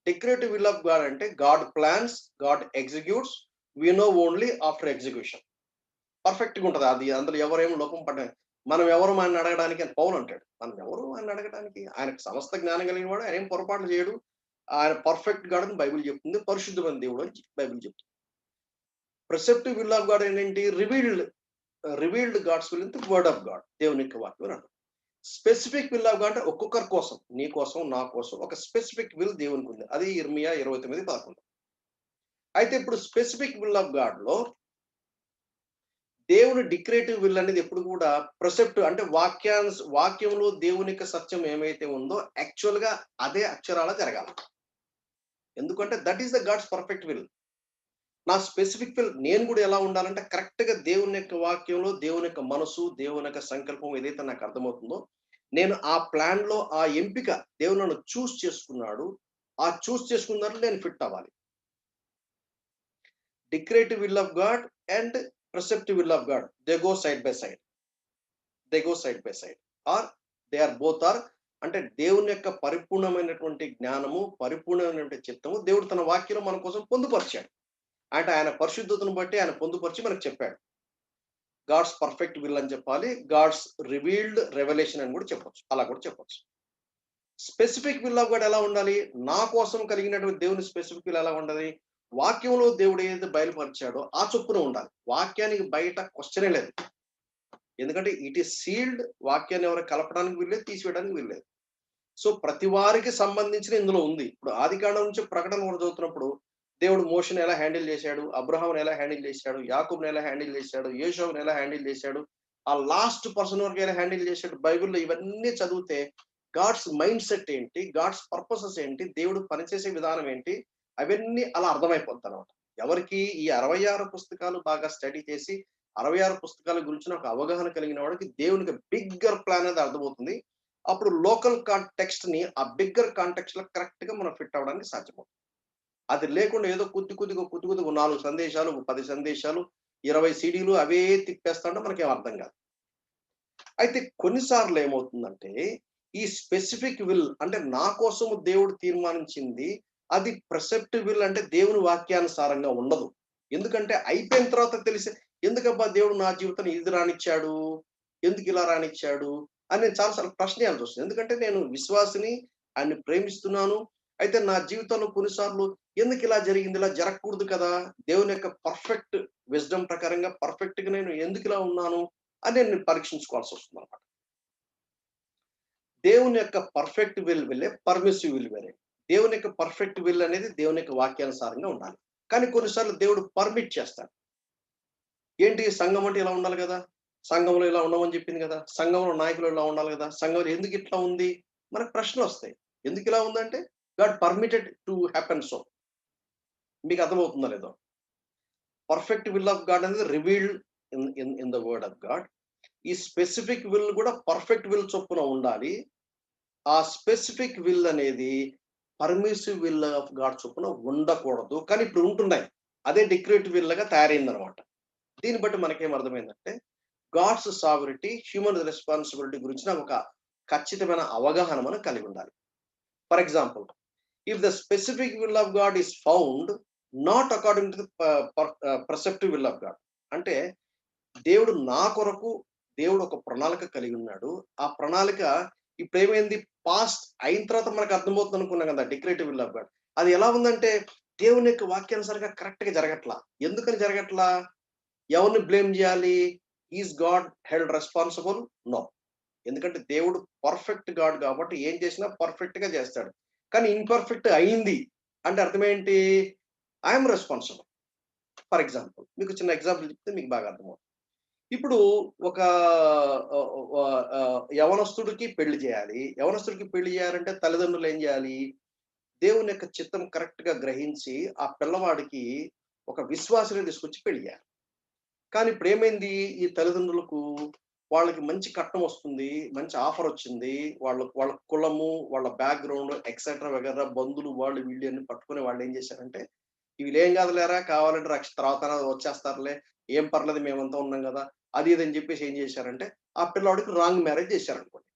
డెకరేటివ్ విల్ ఆఫ్ గాడ్ అంటే God plans, God executes, we know only after execution. Perfect గా ఉంటది. అది అందులో ఎవరేమో లోపం పడ్డ మనం ఎవరు ఆయన అడగడానికి అని పౌలు అంటాడు. మనం ఎవరు ఆయన అడగడానికి? ఆయనకు సమస్త జ్ఞానం కలిగిన వాడు. ఆయన ఏం పొరపాట్లు చేయడు. ఆయన పర్ఫెక్ట్ గాడ్ అని బైబిల్ చెప్తుంది. పరిశుద్ధమైన దేవుడు అని బైబిల్ చెప్తుంది. ప్రిసెప్టివ్ విల్ ఆఫ్ గాడ్ ఏంటి? Revealed God's will in the word of God. దేవుని యొక్క వాక్యం అంటారు. స్పెసిఫిక్ విల్ ఆఫ్ గాడ్ అంటే ఒక్కొక్కరి కోసం, నీ కోసం, నా కోసం ఒక స్పెసిఫిక్ విల్ దేవునికి ఉంది. అది ఇర్మియా 29:11. అయితే ఇప్పుడు స్పెసిఫిక్ విల్ ఆఫ్ గాడ్ లో దేవుని డిక్రేటివ్ విల్ అనేది ఎప్పుడు కూడా ప్రిసెప్టివ్ అంటే వాక్యంలో దేవుని యొక్క సత్యం ఏమైతే ఉందో యాక్చువల్ గా అదే అక్షరాల జరగాలి. ఎందుకంటే that is the God's perfect will. నా స్పెసిఫిక్ విల్ నేను కూడా ఎలా ఉండాలంటే కరెక్ట్ గా దేవుని యొక్క వాక్యంలో దేవుని యొక్క మనసు, దేవుని యొక్క సంకల్పం ఏదైతే నాకు అర్థమవుతుందో నేను ఆ ప్లాన్ లో ఆ ఎంపిక దేవుడు నన్ను చూస్ చేసుకున్నాడు. ఆ చూస్ చేసుకున్న దాంట్లో నేను ఫిట్ అవ్వాలి. Decretive will of God and preceptive will of God they go side by side. Or they are both or అంటే దేవుని యొక్క పరిపూర్ణమైనటువంటి జ్ఞానము, పరిపూర్ణమైనటువంటి చిత్తము దేవుడు తన వాక్యంలో మన కోసం పొందుపరిచాడు. అంటే ఆయన పరిశుద్ధతను బట్టి ఆయన పొందుపరిచి మనకు చెప్పాడు. గాడ్స్ పర్ఫెక్ట్ విల్ అని చెప్పాలి. గాడ్స్ రివీల్డ్ రెవల్యూషన్ అని కూడా చెప్పొచ్చు. అలా కూడా చెప్పొచ్చు. స్పెసిఫిక్ విల్ ఆఫ్ గాడ్ ఎలా ఉండాలి? నా కోసం కలిగినటువంటి దేవుని స్పెసిఫిక్ విల్ ఎలా ఉండాలి? వాక్యంలో దేవుడు ఏదైతే బయలుపరిచాడో ఆ చొప్పున ఉండాలి. వాక్యానికి బయట క్వశ్చనే లేదు. ఎందుకంటే ఇట్ ఈస్ సీల్డ్. వాక్యాన్ని ఎవరు కలపడానికి వీల్లేదు, తీసివేయడానికి వీల్లేదు. సో ప్రతి వారికి సంబంధించిన ఇందులో ఉంది. ఇప్పుడు ఆదికాండం నుంచి ప్రకటన కూడా చదువుతున్నప్పుడు దేవుడు మోషని ఎలా హ్యాండిల్ చేశాడు, అబ్రహాంని ఎలా హ్యాండిల్ చేశాడు, యాకూబ్ని ఎలా హ్యాండిల్ చేశాడు, యోషువని ఎలా హ్యాండిల్ చేశాడు, ఆ లాస్ట్ పర్సన్ వరకు ఎలా హ్యాండిల్ చేశాడు, బైబిల్లో ఇవన్నీ చదివితే గాడ్స్ మైండ్ సెట్ ఏంటి, గాడ్స్ పర్పసెస్ ఏంటి, దేవుడు పనిచేసే విధానం ఏంటి, అవన్నీ అలా అర్థమైపోతాయి అన్నమాట. ఎవరికి ఈ 66 పుస్తకాలు బాగా స్టడీ చేసి 66 పుస్తకాల గురించి ఒక అవగాహన కలిగిన వాడికి దేవునికి బిగ్గర్ ప్లాన్ అనేది అర్థమవుతుంది. అప్పుడు లోకల్ కాంటెక్స్ట్ ని ఆ బిగ్గర్ కాంటెక్స్ట్ లో కరెక్ట్ గా మనం ఫిట్ అవడానికి సాధ్యమవుతుంది. అది లేకుండా ఏదో కొద్దిగా 4 సందేశాలు, 10 సందేశాలు, 20 సీడీలు అవే తిప్పేస్తా ఉంటే మనకేం అర్థం కాదు. అయితే కొన్నిసార్లు ఏమవుతుందంటే, ఈ స్పెసిఫిక్ విల్ అంటే నా కోసము దేవుడు తీర్మానించింది, అది ప్రిసెప్టివ్ విల్ అంటే దేవుని వాక్యానుసారంగా ఉండదు. ఎందుకంటే అయిపోయిన తర్వాత తెలిసి ఎందుకబ్బా దేవుడు నా జీవితాన్ని ఇది రానిచ్చాడు? ఎందుకు ఇలా రానిచ్చాడు? అని నేను చాలా సార్లు ప్రశ్న చేయాల్సొస్తుంది. ఎందుకంటే నేను విశ్వాసిని, ఆయన్ని ప్రేమిస్తున్నాను. అయితే నా జీవితంలో కొన్నిసార్లు ఎందుకు ఇలా జరిగింది? ఇలా జరగకూడదు కదా! దేవుని యొక్క పర్ఫెక్ట్ విజ్డమ్ ప్రకారంగా పర్ఫెక్ట్‌గా నేను ఎందుకు ఇలా ఉన్నాను? అని నేను పరీక్షించుకోవాల్సొస్తుందన్నమాట. దేవుని యొక్క పర్ఫెక్ట్ విల్ వేరే, పర్మిసివ్ విల్ వేరే. దేవుని యొక్క పర్ఫెక్ట్ విల్ అనేది దేవుని యొక్క వాక్యానుసారంగా ఉండాలి. కానీ కొన్నిసార్లు దేవుడు పర్మిట్ చేస్తాడు. ఏంటి సంఘం అంటే ఇలా ఉండాలి గదా! సంఘంలో ఇలా ఉండమని చెప్పింది గదా! సంఘంలో నాయకులు ఇలా ఉండాలి గదా! సంఘంలో ఎందుకు ఇట్లా ఉంది? మనకు ప్రశ్నలొస్తాయి. ఎందుకు ఇలా ఉందంటే God permitted to happen so. మీకు అర్థమవుతుందో లేదో? పర్ఫెక్ట్ విల్ ఆఫ్ గాడ్ అనేది revealed in the word of God. ఈ స్పెసిఫిక్ విల్ గూడా పర్ఫెక్ట్ విల్ చొప్పున ఉండాలి. ఆ స్పెసిఫిక్ విల్ అనేది పర్మిసివ్ విల్ ఆఫ్ గాడ్ చొప్పున ఉండకూడదు. కానీ ఇప్పుడు ఉంటున్నాయి. అదే డిక్రేటివ్ విల్‌గా తయారైందనమాట. దీన్ని బట్టి మనకేం అర్థమైందంటే, గాడ్స్ సావరిటీ, హ్యూమన్ రెస్పాన్సిబిలిటీ గురించిన ఒక ఖచ్చితమైన అవగాహన మనం కలిగి ఉండాలి. For example, if the specific will of God is found not according to the preceptive will of God. అంటే దేవుడు నా కొరకు దేవుడు ఒక ప్రణాళిక కలిగి ఉన్నాడు. ఆ ప్రణాళిక ఇప్పుడేమైంది పాస్ట్ అయిన తర్వాత మనకు అర్థమవుతుంది అనుకున్నాం కదా! డిక్రేటివ్ విల్ ఆఫ్ గాడ్. అది ఎలా ఉందంటే దేవుని యొక్క వాక్యానుసారంగా కరెక్ట్‌గా జరగట్లా. ఎందుకని జరగట్లా? ఎవరిని బ్లేమ్ జేయాలి? Is God held responsible? No. ఎందుకంటే దేవుడు పర్ఫెక్ట్ గాడ్ కాబట్టి ఏం చేసినా పర్ఫెక్ట్‌గా చేస్తాడు. కానీ ఇంపర్ఫెక్ట్ అయింది అంటే అర్థమేంటి? I am responsible. For example మీకు చిన్న ఎగ్జాంపుల్ చెప్తే మీకు బాగా అర్థమవుతుంది. ఇప్పుడు ఒక యవ్వనస్తుడికి పెళ్లి చేయాలి. యవ్వనస్తుడికి పెళ్లి చేయాలంటే తల్లిదండ్రులు ఏం చేయాలి? దేవుని యొక్క చిత్తం కరెక్ట్‌గా గ్రహించి, ఆ పిల్లవాడికి ఒక విశ్వాసిని తీసుకొచ్చి పెళ్లి చేయాలి. కానీ ఇప్పుడేమైంది? ఈ తల్లిదండ్రులకు వాళ్ళకి మంచి కట్నం వస్తుంది. మంచి ఆఫర్ వచ్చింది. వాళ్ళ కులము, వాళ్ళ బ్యాక్‌గ్రౌండ్ ఎక్సెట్రా వగైరా బంధువులు వాళ్ళు వీళ్ళు అన్ని పట్టుకొని వాళ్ళేం చేశారంటే, "వీళ్ళేం కాదులేరా కావాలంటే తర్వాత వచ్చేస్తారులే. ఏం పర్లేదు మేమంతా ఉన్నాం గదా!" అది ఇది అని చెప్పేసి ఏం చేశారంటే, ఆ పిల్లోడికి రాంగ్ మ్యారేజ్ చేశారనుకోండి.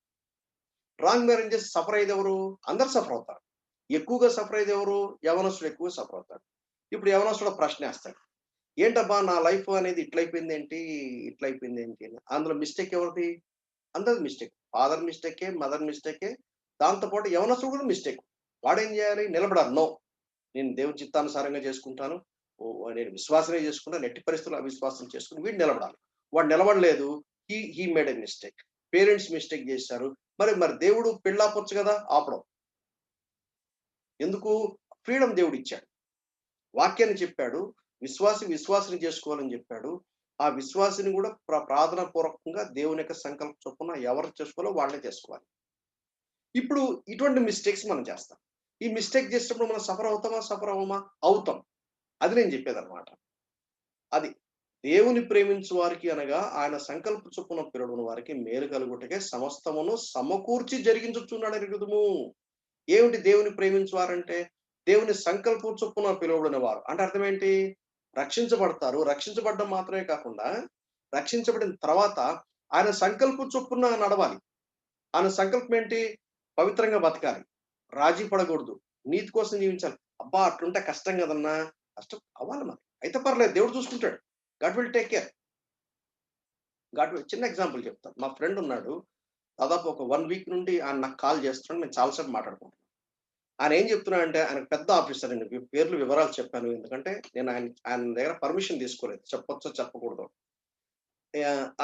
రాంగ్ మ్యారేజ్ చేసి సఫర్ అయ్యేది ఎవరు? అందరూ సఫర్ అవుతారు. ఎక్కువగా సఫర్ అయ్యేది ఎవరు? యవ్వనస్తుడు ఎక్కువ సఫర్ అవుతాడు. ఇప్పుడు యవ్వనస్తుడు ఒక ప్రశ్నేస్తాడు. ఏంటబ్బా! నా లైఫ్ అనేది ఇట్లయిపోయిందేంటి? ఇట్లయిపోయిందేంటి అని. అందులో మిస్టేక్ ఎవరిది? అందరిది మిస్టేక్. ఫాదర్ మిస్టేకే, మదర్ మిస్టేకే. దాంతో పాటు యవ్వనస్తుడు కూడా మిస్టేక్. వాడేం చేయాలి? నిలబడాలి. నో. నేను దేవుని చిత్తానుసారంగా చేసుకుంటాను. నేను విశ్వాసమే చేసుకుంటాను. ఎట్టి పరిస్థితుల్లో అవిశ్వాసం చేసుకొని వీడు నిలబడాలి. వాడు నిలబడలేదు. He made a mistake. Parents mistake చేశారు. మరి దేవుడు పెళ్లాపొచ్చు కదా! ఆపడం. ఎందుకు? ఫ్రీడమ్ దేవుడిచ్చాడు. వాక్యాన్ని చెప్పాడు. విశ్వాసిని చేసుకోవాలని చెప్పాడు. ఆ విశ్వాసిని కూడా ప్రార్థన పూర్వకంగా దేవుని యొక్క సంకల్పం చొప్పున ఎవరు చేసుకోవాలో వాళ్ళే చేసుకోవాలి. ఇప్పుడు ఇటువంటి మిస్టేక్స్ మనం చేస్తాం. ఈ మిస్టేక్ చేసినప్పుడు మనం సఫర్ అవుతామా? సఫర్ అవ్వమా? అవుతాం. అది నేను చెప్పేదన్నమాట. అది. దేవుని ప్రేమించు వారికి అనగా ఆయన సంకల్ప చొప్పున పిలువబడిన వారికి మేలు కలుగుటకే సమస్తమును సమకూర్చి జరిగించుచున్నాడు ఎరుగుదుము. ఏమిటి దేవుని ప్రేమించువారంటే? దేవుని సంకల్పం చొప్పున పిలువబడిన వారు. అంటే అర్థం ఏంటి? రక్షించబడతారు. రక్షించబడడం మాత్రమే కాకుండా, రక్షించబడిన తర్వాత ఆయన సంకల్పం చొప్పున నడవాలి. ఆయన సంకల్పం ఏంటి? పవిత్రంగా బతకాలి. రాజీ పడకూడదు. నీతి కోసం జీవించాలి. అబ్బా! అట్లుంటే కష్టం గదన్నా! కష్టం అవ్వాలి మరి. అయితే పర్లేదు దేవుడు చూసుకుంటాడు. God will take care. చిన్న ఎగ్జాంపుల్ చెప్తాను. మా ఫ్రెండ్ ఉన్నాడు. దాదాపు ఒక 1 వీక్ నుండి ఆయన నాకు కాల్ చేస్తున్నాడు. మేము చాలా సేపు మాట్లాడుకుంటున్నాం. ఆయన ఏం చెప్తున్నాడంటే ఆయనకు పెద్ద ఆఫీసర్ అండి. పేర్లు వివరాలు చెప్పాను. ఎందుకంటే నేను ఆయన దగ్గర పర్మిషన్ తీసుకోలేదు. చెప్పొచ్చో చెప్పకూడదో.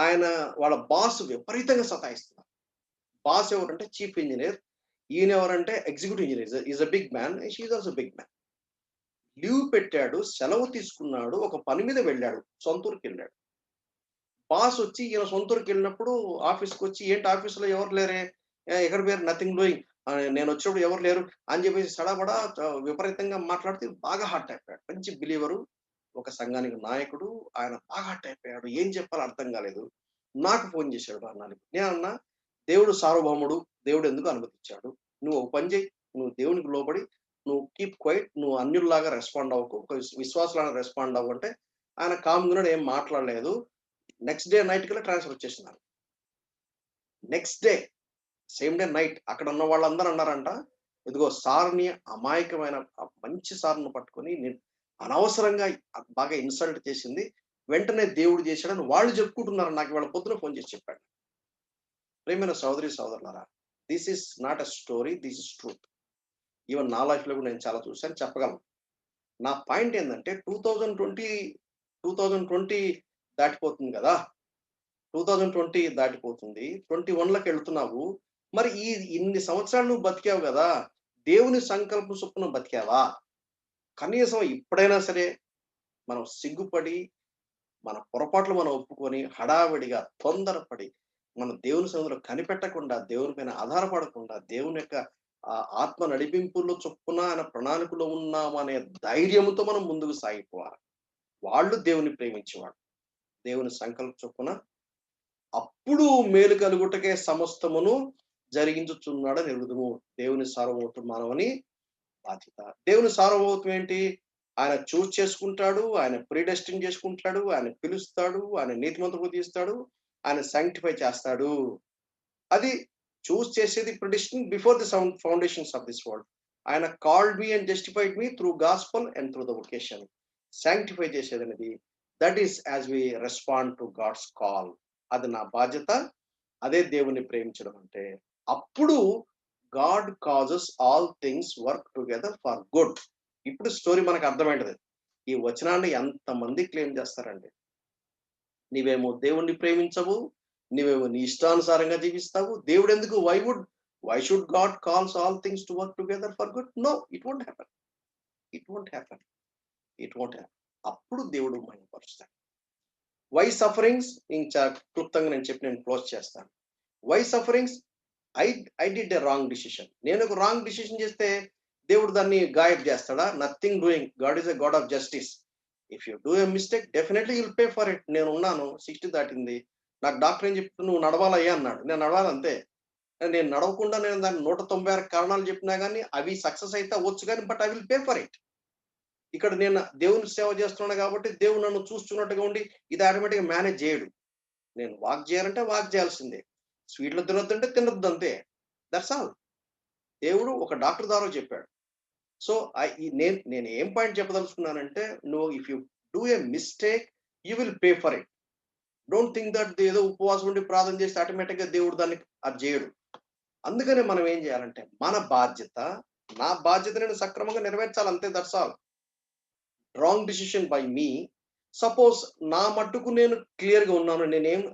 ఆయన వాళ్ళ బాస్ విపరీతంగా సతాయిస్తున్నారు. బాస్ ఎవరంటే చీఫ్ ఇంజినియర్. ఈయన ఎవరంటే executive engineer. Is a big man. She is also big man. Leave పెట్టాడు. సెలవు తీసుకున్నాడు. ఒక పని మీద వెళ్ళాడు. సొంత ఊరికెళ్ళాడు. బాస్ వచ్చి ఈయన సొంత ఊరికెళ్ళినప్పుడు ఆఫీస్‌కొచ్చి ఏంటి ఆఫీస్‌లో ఎవరు లేరే? ఎక్కడ పోయారు? Nothing doing. నేనొచ్చినప్పుడు ఎవరు లేరు అని చెప్పేసి సడబడా విపరీతంగా మాట్లాడితే బాగా హర్ట్ అయిపోయాడు. మంచి బిలీవరు. ఒక సంఘానికి నాయకుడు. ఆయన బాగా హర్ట్ అయిపోయాడు. ఏం చెప్పాలో అర్థం కాలేదు. నాకు ఫోన్ చేశాడు మర్నాడు. నేనన్నా, "దేవుడు సార్వభౌముడు. దేవుడు ఎందుకు అనుమతిచ్చాడు? నువ్వు ఒక పని చెయ్యి. నువ్వు దేవునికి లోబడి నువ్వు కీప్ క్వైట్. నువ్వు అన్యుల్లాగా రెస్పాండ్ అవ్వకు. ఒక విశ్వాసులాగా రెస్పాండ్ అవ్వు" అంటే ఆయన కామ్‌గా ఉన్నాడు. ఏం మాట్లాడలేదు. నెక్స్ట్ డే నైట్ కల్లా ట్రాన్స్‌ఫర్ వచ్చేసింది నాకు. Next day same day night అక్కడ ఉన్న వాళ్ళందరూ అన్నారంట, ఇదిగో సార్‌ని అమాయకమైన మంచి సార్‌ని పట్టుకొని అనవసరంగా బాగా ఇన్సల్ట్ చేసింది. వెంటనే దేవుడు చేశాడని వాళ్ళు చెప్పుకుంటున్నారు. నాకు ఇవాళ పొద్దున ఫోన్ చేసి చెప్పాడు. ప్రియమైన సహోదరి, సహోదరులారా, this is not a story. This is truth. Even నా లైఫ్‌లో కూడా నేను చాలా చూసాను, చెప్పగలను. నా పాయింట్ ఏందంటే 2020 దాటిపోతుంది గదా! 2020 దాటిపోతుంది. 21లోకెళ్తున్నావు. మరి ఇన్ని సంవత్సరాలు నువ్వు బతికావు గదా! దేవుని సంకల్పం చొప్పున బతికావా? కనీసం ఇప్పుడైనా సరే మనం సిగ్గుపడి, మన పొరపాట్లు మనం ఒప్పుకొని, హడావిడిగా, తొందరపడి, మనం దేవుని సన్నిధిలో కనిపెట్టకుండా, దేవుని పైన ఆధారపడకుండా, దేవుని యొక్క ఆత్మ నడిపింపుల్లో చొప్పున ఆయన ప్రణాళికలో ఉన్నామనే ధైర్యంతో మనం ముందుకు సాగిపోవాలి. వాళ్ళు దేవుని ప్రేమించేవాళ్ళు. దేవుని సంకల్పం చొప్పున అప్పుడు మేలు కలుగుటకే సమస్తమును జరిగించుచున్నాడని ఎరుగుదుము. దేవుని సార్వభౌమత్వం మానవుని బాధ్యత. దేవుని సార్వభౌమత్వం ఏంటి? ఆయన చేసుకుంటాడు. ఆయన ప్రీడెస్టిన్ చేసుకుంటాడు. ఆయన పిలుస్తాడు. ఆయన నీతిమంతులకు తీస్తాడు. ఆయన సాంక్టిఫై చేస్తాడు. అది చేసేది predestine before the foundations of this world. ఆయన called me and justified me through gospel and through the vocation. Sanctify చేసేదనేది that is as we respond to God's call. అది నా బాధ్యత. అదే దేవుణ్ణి ప్రేమించడం అంటే. అప్పుడు God causes all things work together for good. ఇప్పుడు స్టోరీ మనకు అర్థమైంటది. ఈ వచనాన్ని ఎంతమంది క్లెయిమ్ చేస్తారండి. నీవేమో దేవుణ్ణి ప్రేమించవు. నీవేమో నీ ఇష్టానుసారంగా జీవిస్తావు. దేవుడెందుకు why should God calls all things to work together for good? No, it won't happen. It won't happen. It won't happen. అప్పుడు దేవుడు మహిమపరుస్తాడు. వై సఫరింగ్స్ క్లుప్తంగా నేను క్లోజ్ చేస్తాను. Why sufferings? I did a wrong decision. నేను ఒక wrong decision చేస్తే దేవుడు దాన్ని గాయబ్ చేస్తాడా? Nothing doing. God is a God of justice. If you do a mistake definitely you'll pay for it. నేను ఉన్నాను, 60 దాటింది. నాకు డాక్టర్ ఏం చెప్తే నువ్వు నడవాలయ్యా అన్నాడు. నేను నడవాలి అంతే. నేను నడవకుండా నేను దాన్ని 196 కారణాలు చెప్పినా గానీ అవి సక్సెస్ అయితే అవ్వచ్చు కానీ but I will pay for it. ఇక్కడ నేను దేవుని సేవ చేస్తున్నాను కాబట్టి దేవుడు నన్ను చూస్తున్నట్టుగా ఉండి ఇది ఆటోమేటిక్‌గా మేనేజ్ చేయడు. నేను వాక్ చేయాలంటే వాక్ చేయాల్సిందే. స్వీట్లు తినొద్దంటే తినొద్దు అంతే. That's all. దేవుడు ఒక డాక్టర్ ద్వారా చెప్పాడు. సో, నేను ఏం పాయింట్ చెప్పదలుచుకున్నానంటే, నువ్వు if you do a mistake you will pay for it. Don't think that ఏదో ఉపవాసం ఉండి ప్రార్థన చేస్తే ఆటోమేటిక్‌గా దేవుడు దాన్ని అది చేయడు. అందుకనే మనం ఏం చేయాలంటే, మన బాధ్యత, నా బాధ్యత నేను సక్రమంగా నెరవేర్చాలి అంతే. That's all. Wrong decision by me. Suppose నా మట్టుకు నేను క్లియర్‌గా ఉన్నాను. నేనేం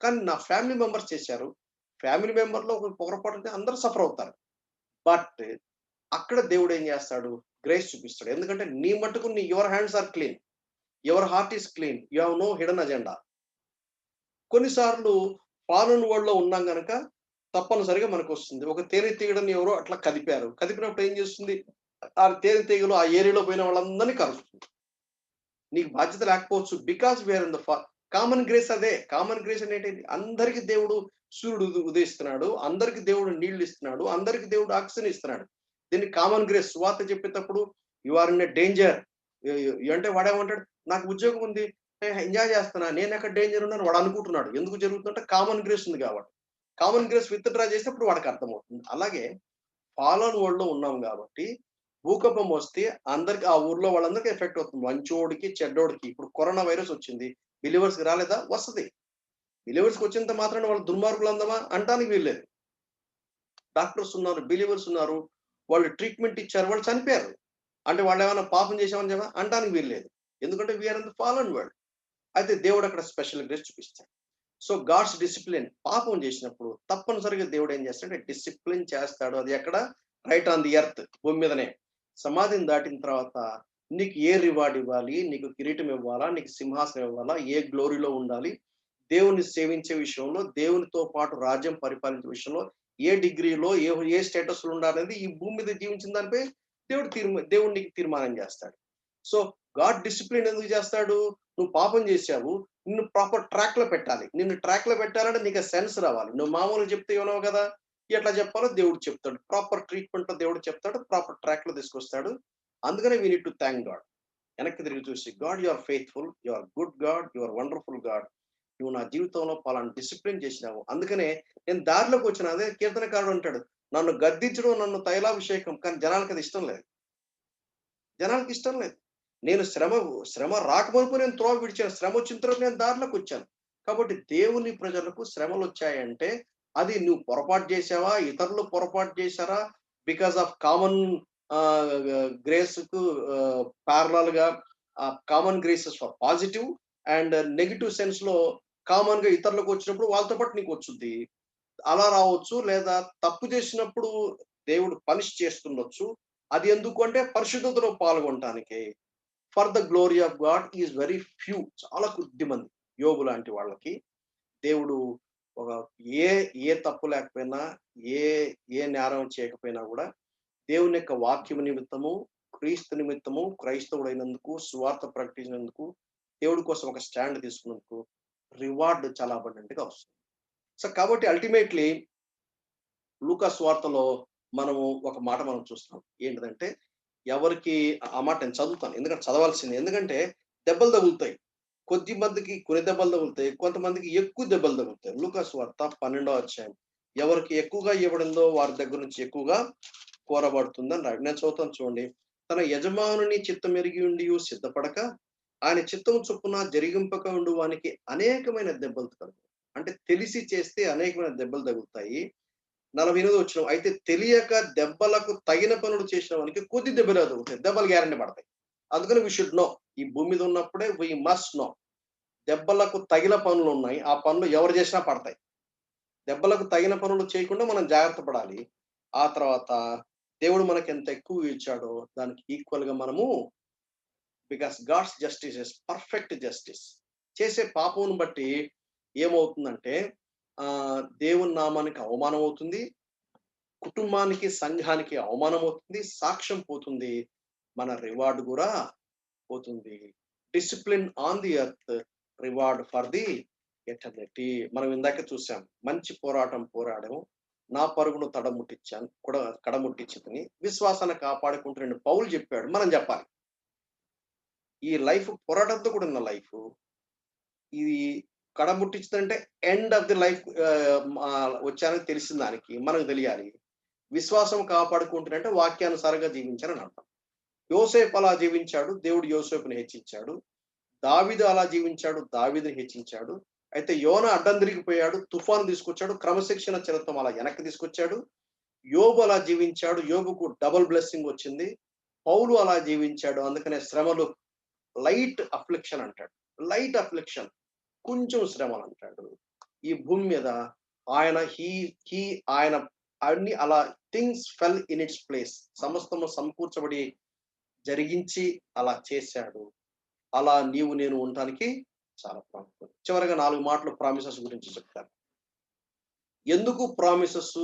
కానీ నా ఫ్యామిలీ మెంబర్స్ చేశారు. ఫ్యామిలీ మెంబర్‌లో ఒక పొరపాటు అందరూ సఫర్ అవుతారు. బట్ అక్కడ దేవుడు ఏం చేస్తాడు? గ్రేస్ చూపిస్తాడు. ఎందుకంటే నీ మట్టుకు your hands are clean. Your heart is clean. You have no hidden agenda. కొన్నిసార్లు ఫారెన్ వరల్డ్‌లో ఉన్నాం గనక తప్పనిసరిగా మనకొస్తుంది. ఒక తేనెటీగని ఎవరో అట్లా కదిపారు. కదిపినప్పుడు ఏం చేస్తుంది? ఆ తేనెటీగలు ఆ ఏరియాలో పోయిన వాళ్ళందరిని కరుస్తుంది. నీకు బాధ్యత లేకపోవచ్చు. Because we are in the common grace అదే. కామన్ గ్రేస్ అంటే అందరికి దేవుడు సూర్యుడు ఉదయిస్తున్నాడు. అందరికి దేవుడు నీళ్లు ఇస్తున్నాడు. అందరికి దేవుడు ఆక్సిజన్ ఇస్తున్నాడు. దీన్ని కామన్ గ్రేస్. సువార్త చెప్పేటప్పుడు you are in a danger. అంటే వాడేమంటాడు? నాకు ఉద్యోగం ఉంది. ఎంజాయ్ చేస్తున్నా. నేనెక్కడ డేంజర్ ఉన్నాను వాడు అనుకుంటున్నాడు. ఎందుకు జరుగుతుందంటే కామన్ గ్రేస్ ఉంది కాబట్టి. కామన్ గ్రేస్ విత్‌డ్రా చేసినప్పుడు వాడికి అర్థమవుతుంది. అలాగే ఫాలెన్ వరల్డ్‌లో ఉన్నాం కాబట్టి భూకంపం వస్తే అందరికి ఆ ఊర్లో వాళ్ళందరికి ఎఫెక్ట్ అవుతుంది. మంచోడికి, చెడ్డోడికి. ఇప్పుడు కరోనా వైరస్ వచ్చింది. బిలీవర్స్‌కి రాలేదా? వస్తది. బిలీవర్స్‌కి వచ్చినంత మాత్రాన వాళ్ళు దుర్మార్గులందమా? అనటానికి వీల్లేదు. డాక్టర్స్ ఉన్నారు, బిలీవర్స్ ఉన్నారు. వాళ్ళు ట్రీట్మెంట్ ఇచ్చారు. వాళ్ళు చనిపోయారు. అంటే వాళ్ళేమన్నా పాపం చేశామని అనటానికి వీల్లేదు. ఎందుకంటే we are in the fallen world. అయితే దేవుడు అక్కడ స్పెషల్ గ్రేస్ చూపిస్తాడు. సో గాడ్స్ డిసిప్లిన్ పాపం చేసినప్పుడు తప్పనిసరిగా దేవుడు ఏం చేస్తాడంటే డిసిప్లిన్ చేస్తాడు. అది ఎక్కడ? రైట్ ఆన్ ది ఎర్త్, భూమి మీదనే. సమాధిని దాటిన తర్వాత నీకు ఏ రివార్డ్ ఇవ్వాలి? నీకు కిరీటం ఇవ్వాలా? నీకు సింహాసనం ఇవ్వాలా? ఏ గ్లోరీలో ఉండాలి? దేవుణ్ణి సేవించే విషయంలో, దేవునితో పాటు రాజ్యం పరిపాలించే విషయంలో ఏ డిగ్రీలో, ఏ స్టేటస్‌లో ఉండాలనేది ఈ భూమి మీద జీవించిన దానిపై దేవుడు నీకు తీర్మానం చేస్తాడు. సో గాడ్ డిసిప్లిన్ ఎందుకు చేస్తాడు? నువ్వు పాపం చేశావు. నిన్ను ప్రాపర్ ట్రాక్‌లో పెట్టాలి. నిన్ను ట్రాక్‌లో పెట్టాలంటే నీకు సెన్స్ రావాలి. నువ్వు మామూలుగా చెప్తే వినవు కదా! ఎట్లా చెప్పాలో దేవుడు చెప్తాడు. ప్రాపర్ ట్రీట్‌మెంట్‌లో దేవుడు చెప్తాడు. ప్రాపర్ ట్రాక్‌లో తీసుకొస్తాడు. అందుకనే we need to thank God. వెనక్కి తిరిగి చూసి God you are faithful. You are good God. You are wonderful God. నువ్వు నా జీవితంలో పలానా డిసిప్లిన్ చేసినావు. అందుకనే నేను దారిలోకి వచ్చిన. అదే కీర్తనకారుడు అంటాడు, నన్ను గద్దించడం, నన్ను తైలాభిషేకం. కానీ జనాలకి అది ఇష్టం లేదు. జనాలకి ఇష్టం లేదు. నేను శ్రమ రాకమునుపు నేను త్రోవ విడిచాను. శ్రమ వచ్చిన తర్వాత నేను దారిలోకి వచ్చాను. కాబట్టి దేవుని ప్రజలకు శ్రమలొచ్చాయంటే, అది నువ్వు పొరపాటు చేశావా? ఇతరులు పొరపాటు చేశారా? బికాస్ ఆఫ్ కామన్ గ్రేస్‌కు పారలెల్‌గా common graces for positive and negative సెన్స్‌లో కామన్‌గా ఇతరులకు వచ్చినప్పుడు వాళ్ళతో పాటు నీకు వచ్చుద్ది. అలా రావచ్చు. లేదా తప్పు చేసినప్పుడు దేవుడు పనిష్ చేస్తుండొచ్చు. అది ఎందుకు అంటే పరిశుద్ధతలో పాల్గొనటానికి. For the glory of God is very few. చాలా కొద్ది మంది. యోబు లాంటి వాళ్ళకి దేవుడు ఒక ఏ ఏ తప్పు లేకపోయినా, ఏ ఏ నేరం చేయకపోయినా గూడా దేవుని యొక్క వాక్యము నిమిత్తము, క్రీస్తు నిమిత్తము, క్రైస్తవుడైనందుకు, సువార్త ప్రకటించినందుకు, దేవుడి కోసం ఒక స్టాండ్ తీసుకున్నందుకు రివార్డ్ చాలా అబండెంట్‌గా వస్తుంది. సో, కాబట్టి అల్టిమేట్‌లీ లూకా సువార్తలో మనము ఒక మాట మనం చూస్తాం. ఏంటిదంటే, ఎవరికి ఆ మాట నేను చదువుతాను. ఎందుకంటే చదవాల్సిందే. ఎందుకంటే దెబ్బలు తగులుతాయి. కొద్ది మందికి కొన్ని దెబ్బలు తగులుతాయి. కొంతమందికి ఎక్కువ దెబ్బలు తగులుతాయి. లూకా సువార్త 12వ అధ్యాయం. ఎవరికి ఎక్కువగా ఇవ్వబడిందో వారి దగ్గర నుంచి ఎక్కువగా కోరబడుతుందని నేను చదువుతాను చూడండి. తన యజమానుని చిత్తమెరిగి ఉండియు సిద్ధపడక, ఆయన చిత్తము చొప్పున జరిగింపక ఉండు వానికి అనేకమైన దెబ్బలు తగులుతాయి. అంటే తెలిసి చేస్తే అనేకమైన దెబ్బలు తగులుతాయి. 48వ వచనం. అయితే తెలియక దెబ్బలకు తగిన పనులు చేసిన వానికి కొద్ది దెబ్బలే తగులుతాయి. దెబ్బలు గ్యారంటీ పడతాయి. అందుకని వి షుడ్ నో. ఈ భూమి మీద ఉన్నప్పుడే వి మస్ట్ నో. దెబ్బలకు తగిన పనులున్నాయి. ఆ పనులు ఎవరు చేసినా పడతాయి. దెబ్బలకు తగిన పనులు చేయకుండా మనం జాగ్రత్త పడాలి. ఆ తర్వాత దేవుడు మనకెంత ఎక్కువ ఇచ్చాడో దానికి ఈక్వల్‌గా మనము because God's justice is perfect justice. చేసే పాపమును బట్టి ఏమవుతుందంటే దేవుని నామానికి అవమానం అవుతుంది. కుటుంబానికి, సంఘానికి అవమానం అవుతుంది. సాక్ష్యం పోతుంది. మన రివార్డ్ గూడా పోతుంది. Discipline on the earth, reward for the eternity. మనం ఇందాకే చూసాం. మంచి పోరాటం పోరాడాము. నా పరుగును కడముట్టించితిని. విశ్వాసాన్ని కాపాడుకుంటున్న పౌలు చెప్పాడు. మనం చెప్పాలి. ఈ లైఫ్ పోరాటంతో కూడిన లైఫు. ఇది కడముట్టించిందంటే ఎండ్ ఆఫ్ ది లైఫ్ వచ్చానని తెలిసిన దానికి మనకు తెలియాలి. విశ్వాసం కాపాడుకుంటున్నంటే వాక్యానుసారంగా జీవించాలని అర్థం. యోసేపు అలా జీవించాడు. దేవుడు యోసేపుని హెచ్చించాడు. దావీదు అలా జీవించాడు. దావీదుని హెచ్చించాడు. అయితే యోనా అడ్డం తిరిగిపోయాడు. తుఫాను తీసుకొచ్చాడు. క్రమశిక్షణ చరిత్రం అలా వెనక్కి తీసుకొచ్చాడు. యోబు అలా జీవించాడు. యోబుకు డబుల్ బ్లెస్సింగ్ వచ్చింది. పౌలు అలా జీవించాడు. అందుకనే శ్రమలు లైట్ అఫ్లిక్షన్ అంటాడు. Light affliction. కొంచెం శ్రమలు అంటాడు. ఈ భూమి మీద ఆయన హీ హీ ఆయన అన్ని అలా things fell in its place. సమస్తము సమకూర్చబడి జరిగించి అలా చేశాడు. అలా నీవు నేను ఉండటానికి చాలా ప్రాముఖ్యం. చివరగా 4 మాటలు ప్రామిసెస్ గురించి చెప్తాను. ఎందుకు ప్రామిసెస్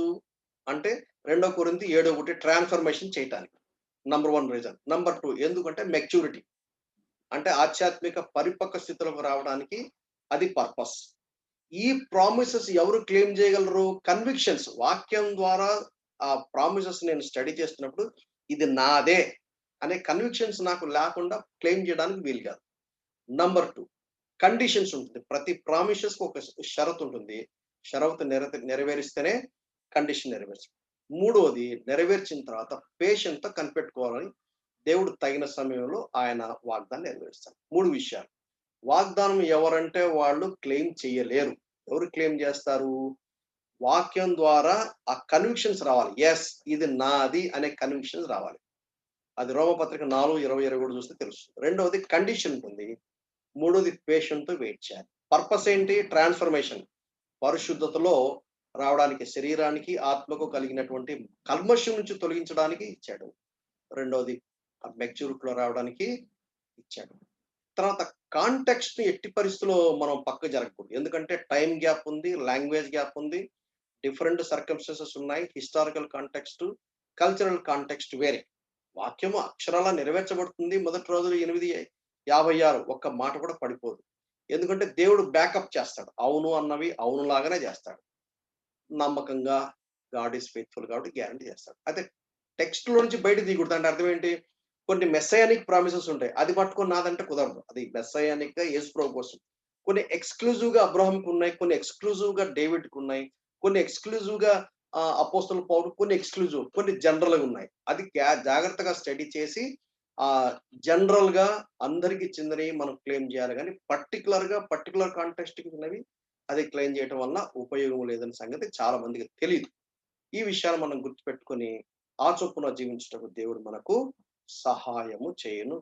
అంటే 2 కొరింథీ 7:1 ట్రాన్స్‌ఫర్మేషన్ చేయటానికి. Number 1 reason. నంబర్ 2 ఎందుకంటే మెచ్యూరిటీ. అంటే ఆధ్యాత్మిక పరిపక్వ స్థితిలోకి రావడానికి అది పర్పస్. ఈ ప్రామిసెస్ ఎవరు క్లెయిమ్ చేయగలరు? కన్విక్షన్స్. వాక్యం ద్వారా ఆ ప్రామిసెస్ నేను స్టడీ చేస్తున్నప్పుడు ఇది నాదే అనే కన్విక్షన్స్ నాకు లేకుండా క్లెయిమ్ చేయడానికి వీలు కాదు. నంబర్ 2 కండిషన్స్ ఉంటుంది. ప్రతి ప్రామిసెస్‌కి ఒక షరతు ఉంటుంది. షరతు నెరవేరిస్తేనే కండిషన్ నెరవేర్చడం. మూడోది నెరవేర్చిన తర్వాత పేషెంట్‌తో కనిపెట్టుకోవాలని దేవుడు తగిన సమయంలో ఆయన వాగ్దానం నెరవేరుస్తాడు. 3 విషయాలు. వాగ్దానం ఎవరంటే వాళ్ళు క్లెయిమ్ చేయలేరు. ఎవరు క్లెయిమ్ చేస్తారు? వాక్యం ద్వారా ఆ కన్విక్షన్స్ రావాలి. యెస్, ఇది నాది అనే కన్విక్షన్స్ రావాలి. అది రోమపత్రిక 4:20 కూడా చూస్తే తెలుస్తుంది. రెండవది కండిషన్ ఉంటుంది. మూడోది పేషెంట్‌తో వెయిట్ చేయాలి. పర్పస్ ఏంటి? ట్రాన్స్‌ఫర్మేషన్. పరిశుద్ధతలో రావడానికి శరీరానికి, ఆత్మకు కలిగినటువంటి కల్మషం నుంచి తొలగించడానికి ఇచ్చాడు. రెండోది మెచ్యూరిటీలో రావడానికి ఇచ్చాడు. తర్వాత కాంటెక్స్ట్‌ని ఎట్టి పరిస్థితిలో మనం పక్కకు జరగకూడదు. ఎందుకంటే టైమ్ గ్యాప్ ఉంది, లాంగ్వేజ్ గ్యాప్ ఉంది, డిఫరెంట్ సర్కమ్‌స్టాన్సెస్ ఉన్నాయి. హిస్టారికల్ కాంటెక్స్ట్, కల్చరల్ కాంటెక్స్ట్ వేరే. వాక్యము అక్షరాలా నెరవేర్చబడుతుంది. మొదటి రోజులు 8:56 ఒక్క మాట కూడా పడిపోదు. ఎందుకంటే దేవుడు బ్యాకప్ చేస్తాడు. అవును అన్నవి అవును లాగానే చేస్తాడు. నమ్మకంగా గాడ్ ఈస్ ఫెయిత్‌ఫుల్ కాబట్టి గ్యారంటీ చేస్తాడు. అయితే టెక్స్ట్‌లో నుంచి బయటకి తీయకూడదు. అంటే అర్థం ఏంటి? కొన్ని మెస్సయానిక్ ప్రామిసెస్ ఉంటాయి. అది పట్టుకొని నాదంటే కుదరదు. అది మెస్సయానిక్‌గా యేసు ప్రభు కోసం. కొన్ని ఎక్స్‌క్లూజివ్‌గా అబ్రాహాంకి ఉన్నాయి. కొన్ని ఎక్స్‌క్లూజివ్‌గా డేవిడ్‌కి ఉన్నాయి. కొన్ని ఎక్స్‌క్లూజివ్‌గా అపోస్తలుల పౌలు, కొన్ని ఎక్స్‌క్లూజివ్, కొన్ని జనరల్‌గా ఉన్నాయి. అది జాగ్రత్తగా స్టడీ చేసి జనరల్‌గా అందరికి చెందినవి మనం క్లెయిమ్ చేయాలి గానీ, పర్టిక్యులర్ కాంటెక్స్ట్‌కి ఉన్నవి అది క్లెయిమ్ చేయటం వల్ల ఉపయోగం లేదన్న సంగతి చాలా మందికి తెలీదు. ఈ విషయాలు మనం గుర్తుపెట్టుకొని, ఆ చొప్పున జీవించుటకు దేవుడు మనకు సహాయము చేయును.